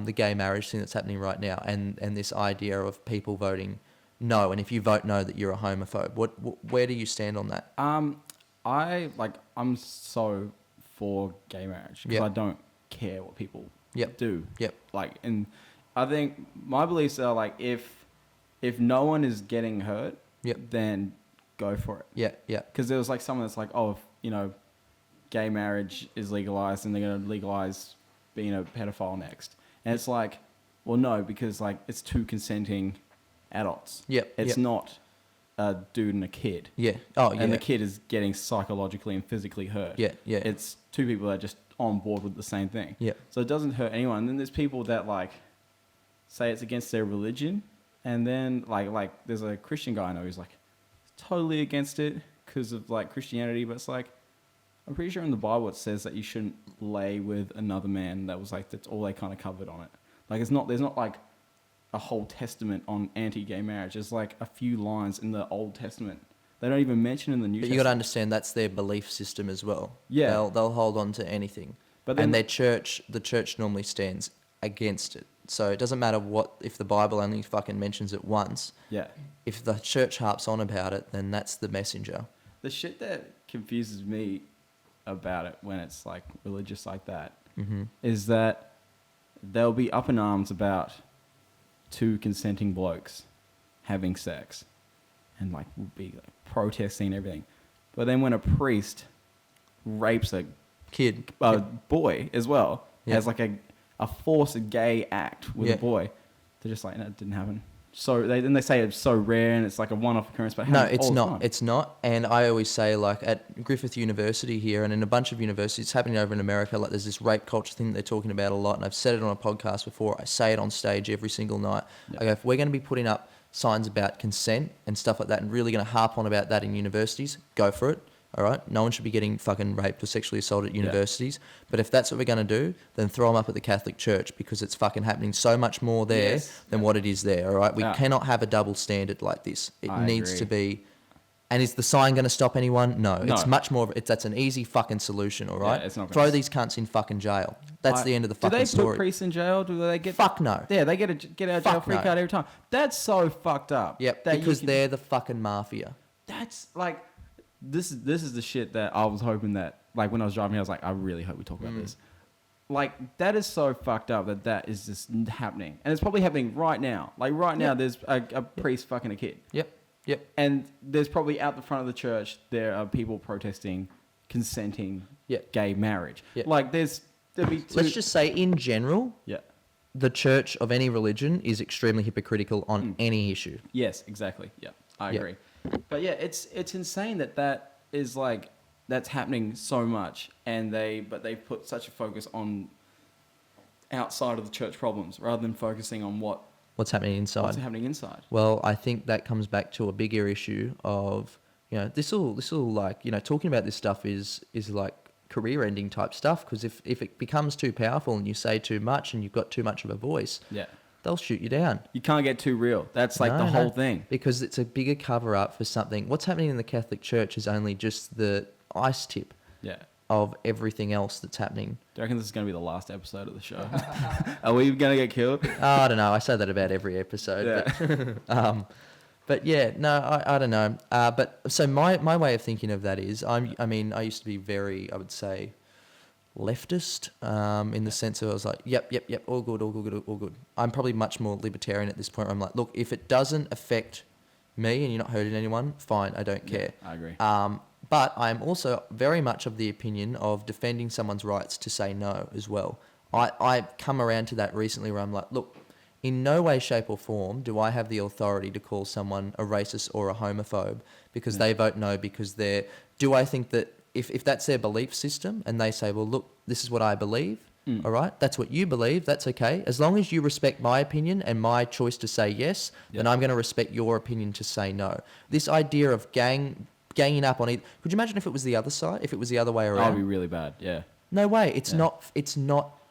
the gay marriage thing that's happening right now, and this idea of people voting no, and if you vote no, that you're a homophobe? Where do you stand on that? I'm so for gay marriage because I don't care what people do. Yep. Like, and I think my beliefs are like, if no one is getting hurt, then go for it. Yeah. Because there was like someone that's like, oh, if, you know, gay marriage is legalized and they're going to legalize being a pedophile next. And it's like, well, no, because like it's two consenting adults. It's not a dude and a kid. Yeah. Oh, yeah. And the kid is getting psychologically and physically hurt. Yeah. It's two people that are just on board with the same thing. Yeah. So it doesn't hurt anyone. And then there's people that like say it's against their religion. And then like there's a Christian guy I know who's like totally against it because of like Christianity. But it's like, I'm pretty sure in the Bible it says that you shouldn't lay with another man. That was like, that's all they kind of covered on it. Like there's not like a whole testament on anti-gay marriage. There's like a few lines in the Old Testament. They don't even mention in the New Testament. But you got to understand that's their belief system as well. Yeah. They'll hold on to anything. But then, and the church normally stands against it. So it doesn't matter if the Bible only fucking mentions it once. Yeah. If the church harps on about it, then that's the messenger. The shit that confuses me about it when it's like religious like that is that they'll be up in arms about two consenting blokes having sex and like will be like protesting and everything. But then when a priest rapes a boy as well, has like a forced gay act with a boy, they're just like, no, it didn't happen. So they say it's so rare and it's like a one-off occurrence, but no, it's not. It's not. And I always say, like at Griffith University here and in a bunch of universities, it's happening over in America. Like there's this rape culture thing that they're talking about a lot, and I've said it on a podcast before. I say it on stage every single night. I go, if we're going to be putting up signs about consent and stuff like that, and really going to harp on about that in universities, go for it. All right, no one should be getting fucking raped or sexually assaulted at universities. But if that's what we're going to do, then throw them up at the Catholic Church because it's fucking happening so much more there than what it is there. All right, we cannot have a double standard like this. It needs to be. And is the sign going to stop anyone? No, it's much more. That's an easy fucking solution. All right, it's not throw these cunts in fucking jail. That's the end of the fucking story. Do they put priests in jail? Do they get? Fuck no. Yeah, they get a get out of jail free card every time. That's so fucked up. Yep, because they're the fucking mafia. That's like. This is the shit that I was hoping that, like, when I was driving here, I was like, I really hope we talk about this. Like, that is so fucked up that is just happening. And it's probably happening right now. Like, right now, there's a priest fucking a kid. Yep. And there's probably out the front of the church, there are people protesting consenting gay marriage. Like, there'd be Let's just say, in general, the church of any religion is extremely hypocritical on any issue. Yes, exactly. Yeah, I agree. But yeah, it's insane that is like that's happening so much, and they put such a focus on outside of the church problems rather than focusing on what's happening inside. What's happening inside? Well, I think that comes back to a bigger issue of this will like talking about this stuff is like career-ending type stuff, because if it becomes too powerful and you say too much and you've got too much of a voice, they'll shoot you down. You can't get too real. That's like the whole thing. Because it's a bigger cover-up for something. What's happening in the Catholic Church is only just the ice tip. Yeah. of everything else that's happening. Do you reckon this is going to be the last episode of the show? Are we going to get killed? I don't know. I say that about every episode. Yeah. But yeah, no, I don't know. But so my way of thinking of that is, I used to be very, I would say, leftist, in the sense of I was like, yep, all good. I'm probably much more libertarian at this point where I'm like, look, if it doesn't affect me and you're not hurting anyone, fine, I don't care. I agree. But I'm also very much of the opinion of defending someone's rights to say no as well. I've come around to that recently where I'm like, look, in no way, shape or form do I have the authority to call someone a racist or a homophobe because they vote no because they're... Do I think that if that's their belief system and they say, well, look, this is what I believe, all right, that's what you believe, that's okay. As long as you respect my opinion and my choice to say yes, then I'm going to respect your opinion to say no. This idea of ganging up on it... Could you imagine if it was the other side, if it was the other way around? That would be really bad, yeah. No way. It's not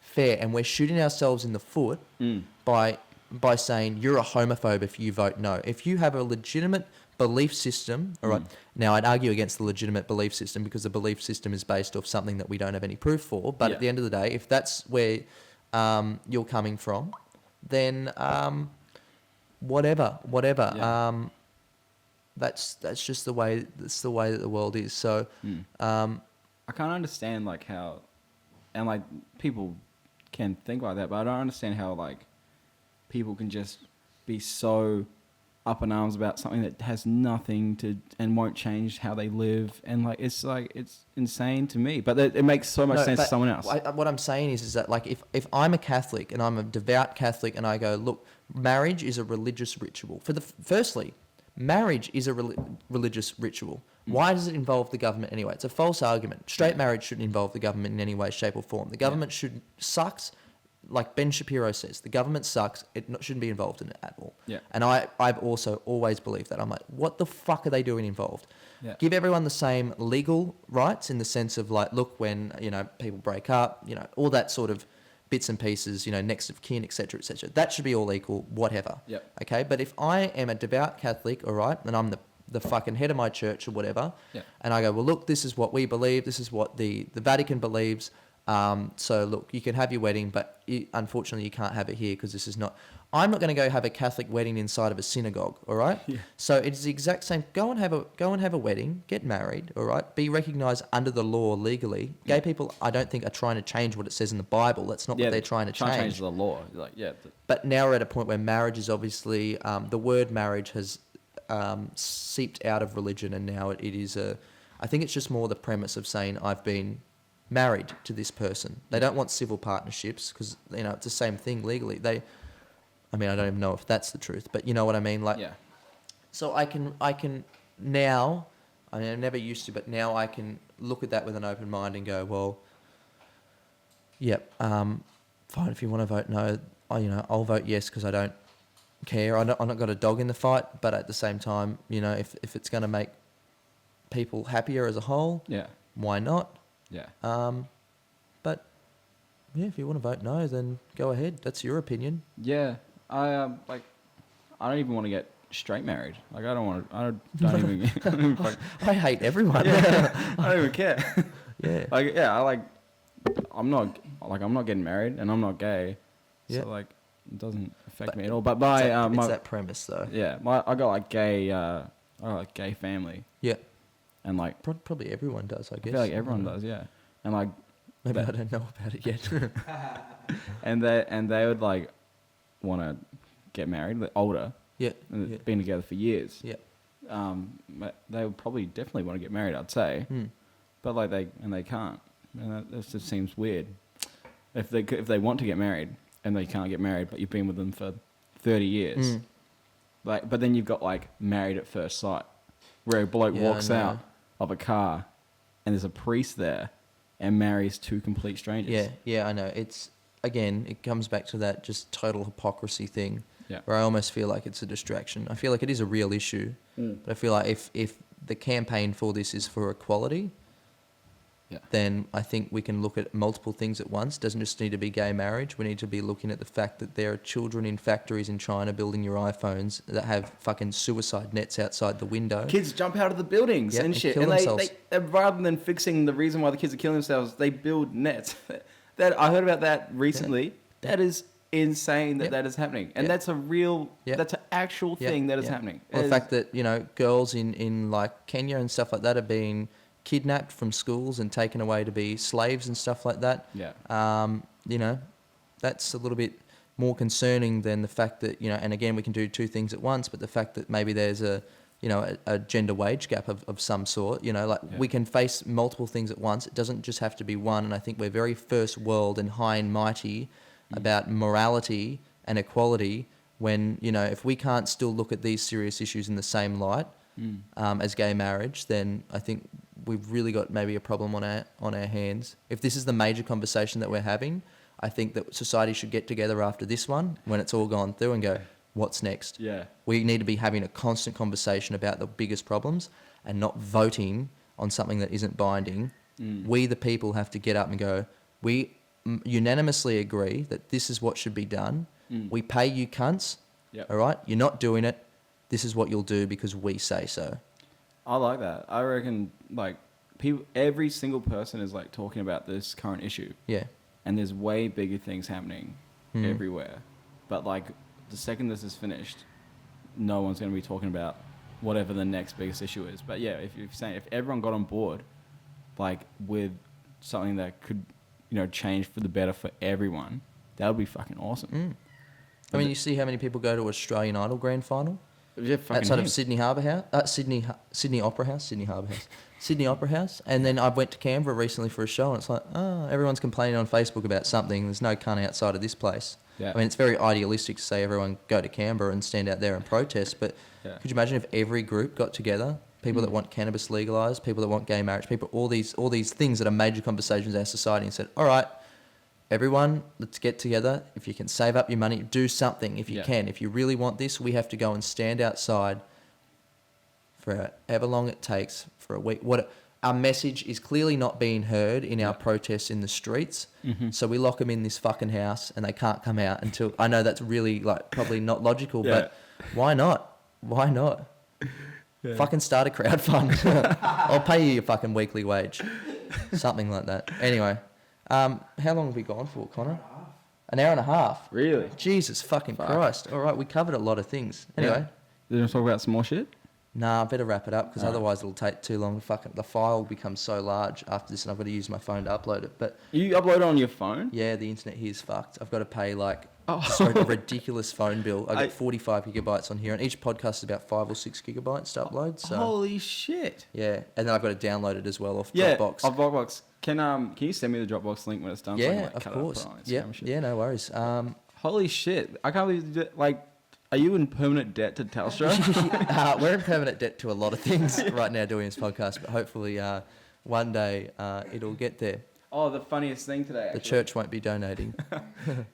fair, and we're shooting ourselves in the foot by saying you're a homophobe if you vote no. If you have a legitimate belief system, all right. Now I'd argue against the legitimate belief system because the belief system is based off something that we don't have any proof for. But at the end of the day, if that's where you're coming from, then whatever. Yeah. That's just the way. That's the way that the world is. So I can't understand like how, and like people can think like that, but I don't understand how like people can just be so up in arms about something that has nothing to and won't change how they live, and like it's insane to me. But it makes so much sense to someone else. What I'm saying is that like if I'm a Catholic and I'm a devout Catholic and I go, look, marriage is a religious ritual. Firstly, marriage is a religious ritual. Why does it involve the government anyway? It's a false argument. Straight marriage shouldn't involve the government in any way, shape or form. The government sucks. Like Ben Shapiro says, the government sucks. It shouldn't be involved in it at all. Yeah. And I've also always believed that. I'm like, what the fuck are they doing involved? Yeah. Give everyone the same legal rights in the sense of like, look, when, people break up, all that sort of bits and pieces, next of kin, etc., etc. That should be all equal, whatever. Yep. Okay? But if I am a devout Catholic, all right, and I'm the fucking head of my church or whatever, and I go, well, look, this is what we believe, this is what the Vatican believes, so look, you can have your wedding, but unfortunately you can't have it here because this is not... I'm not going to go have a Catholic wedding inside of a synagogue, all right? Yeah. So it's the exact same. Go and have a wedding, get married, all right? Be recognised under the law legally. Gay people, I don't think, are trying to change what it says in the Bible. That's not what they're trying to change. Trying to change the law, But now we're at a point where marriage is obviously the word marriage has seeped out of religion, and now it is I think it's just more the premise of saying I've been married to this person. They don't want civil partnerships because it's the same thing legally. I don't even know if that's the truth, but you know what I mean. So I can now. I never used to, but now I can look at that with an open mind and go, well, fine. If you want to vote no, I'll vote yes because I don't care. I'm not got a dog in the fight, but at the same time, if it's going to make people happier as a whole, why not? Yeah. But if you want to vote no, then go ahead. That's your opinion. Yeah. I don't even want to get straight married. Like I don't even. I hate everyone. Yeah. I don't even care. Yeah. I'm not getting married, and I'm not gay. Yeah. So it doesn't affect me at all. But it's that premise though. Yeah. I got gay family. Yeah. And probably everyone does, I guess. I feel like everyone does, yeah. And maybe I don't know about it yet. and they would want to get married, they're older. Yeah. And been together for years. Yeah. They would probably definitely want to get married, I'd say. But they can't. And that just seems weird. If they want to get married and they can't get married, but you've been with them for 30 years. But then you've got married at first sight, where a bloke walks out of a car and there's a priest there and marries two complete strangers. Yeah, I know. It comes back to that just total hypocrisy thing, Yeah. where I almost feel like it's a distraction. I feel like it is a real issue, but I feel like if the campaign for this is for equality, then I think we can look at multiple things at once. Doesn't just need to be gay marriage. We need to be looking at the fact that there are children in factories in China building your iPhones that have fucking suicide nets outside the window. Kids jump out of the buildings and shit. Kill And themselves. they rather than fixing the reason why the kids are killing themselves, they build nets. That I heard about that recently. Yeah. That is insane that that is happening. And that's a real, that's an actual thing that is happening. Well, the fact that, girls in like Kenya and stuff like that are being kidnapped from schools and taken away to be slaves and stuff like that. Yeah. That's a little bit more concerning than the fact that, and again, we can do two things at once, but the fact that maybe there's a gender wage gap of some sort, we can face multiple things at once. It doesn't just have to be one. And I think we're very first world and high and mighty about morality and equality when, if we can't still look at these serious issues in the same light as gay marriage, then I think we've really got maybe a problem on our hands. If this is the major conversation that we're having, I think that society should get together after this one when it's all gone through and go, what's next? Yeah. We need to be having a constant conversation about the biggest problems and not voting on something that isn't binding. We, the people, have to get up and go, we unanimously agree that this is what should be done. We pay you cunts. Yep. All right? You're not doing it. This is what you'll do because we say so. I like that. I reckon, every single person is, talking about this current issue. Yeah. And there's way bigger things happening everywhere. But, the second this is finished, no one's going to be talking about whatever the next biggest issue is. But, yeah, if everyone got on board, with something that could, change for the better for everyone, that would be fucking awesome. I mean, you see how many people go to Australian Idol Grand Final? Yeah, Outside of Sydney Harbour House, Sydney Opera House, Sydney Opera House, and then I went to Canberra recently for a show, and it's everyone's complaining on Facebook about something. There's no cunt outside of this place. Yeah. I mean, it's very idealistic to say everyone go to Canberra and stand out there and protest, but could you imagine if every group got together, people that want cannabis legalised, people that want gay marriage, people all these things that are major conversations in our society, and said, all right, everyone, let's get together. If you can save up your money, do something if you can. If you really want this, we have to go and stand outside for however long it takes for a week. Our message is clearly not being heard in our protests in the streets. So we lock them in this fucking house and they can't come out until... I know that's really probably not logical, but why not? Why not? Fucking start a crowdfund. I'll pay you your fucking weekly wage. Something like that. Anyway... how long have we gone for, Connor? An hour and a half. Really? Jesus fucking Christ. All right, we covered a lot of things. Anyway. Did you talk about some more shit? Nah, I better wrap it up because otherwise it'll take too long. The file will become so large after this and I've got to use my phone to upload it. But you upload it on your phone? Yeah, the internet here is fucked. I've got to pay a ridiculous phone bill. I get 45 gigabytes on here and each podcast is about 5 or 6 gigabytes to upload. So. Holy shit. Yeah, and then I've got to download it as well off Dropbox. Dropbox. Dropbox. Can you send me the Dropbox link when it's done? Yeah, so I can, of course. Yeah, no worries. Holy shit. I can't believe you are you in permanent debt to Telstra? We're in permanent debt to a lot of things right now doing this podcast, but hopefully one day it'll get there. Oh, the funniest thing today, actually. The church won't be donating.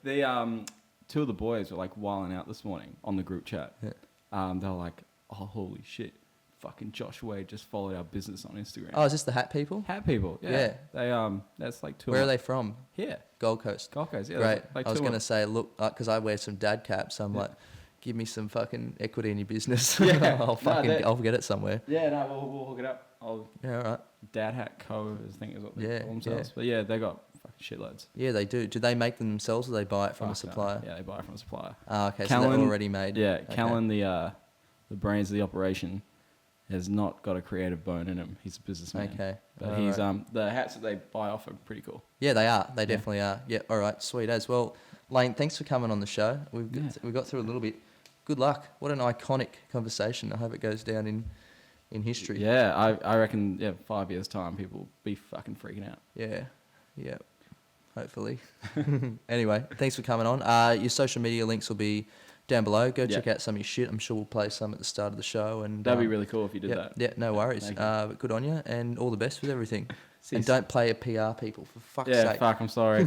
The two of the boys were wilding out this morning on the group chat. Yeah. They were like, oh, holy shit. Fucking Josh Wade just followed our business on Instagram. Oh, is this the hat people? Hat people, yeah. They that's two. Where are they from? Here, Gold Coast. Gold Coast, yeah. Great. I was going to say, look, because I wear some dad caps, so I'm like, give me some fucking equity in your business. Yeah. I'll get it somewhere. Yeah, no, we'll hook it up. Yeah, all right. Dad Hat Co. I think is what they call themselves. Yeah. But yeah, they got fucking shitloads. Yeah, they do. Do they make them themselves or they buy it from a supplier? Yeah, they buy it from a supplier. Oh, okay, so they're already made. Yeah, okay. Callan, the brains of the operation, has not got a creative bone in him. He's a businessman. Okay. But he's the hats that they buy off are pretty cool. Yeah, they are. They definitely are. Yeah, all right, sweet as. Well, Lane, thanks for coming on the show. We got through a little bit. Good luck. What an iconic conversation. I hope it goes down in history. Yeah, I reckon 5 years' time people will be fucking freaking out. Yeah. Hopefully. Anyway, thanks for coming on. Your social media links will be down below. Go check out some of your shit. I'm sure we'll play some at the start of the show. And that'd be really cool if you did that. Yeah, no worries. But good on you and all the best with everything. And don't play a PR people, for fuck's sake. Yeah, fuck, I'm sorry.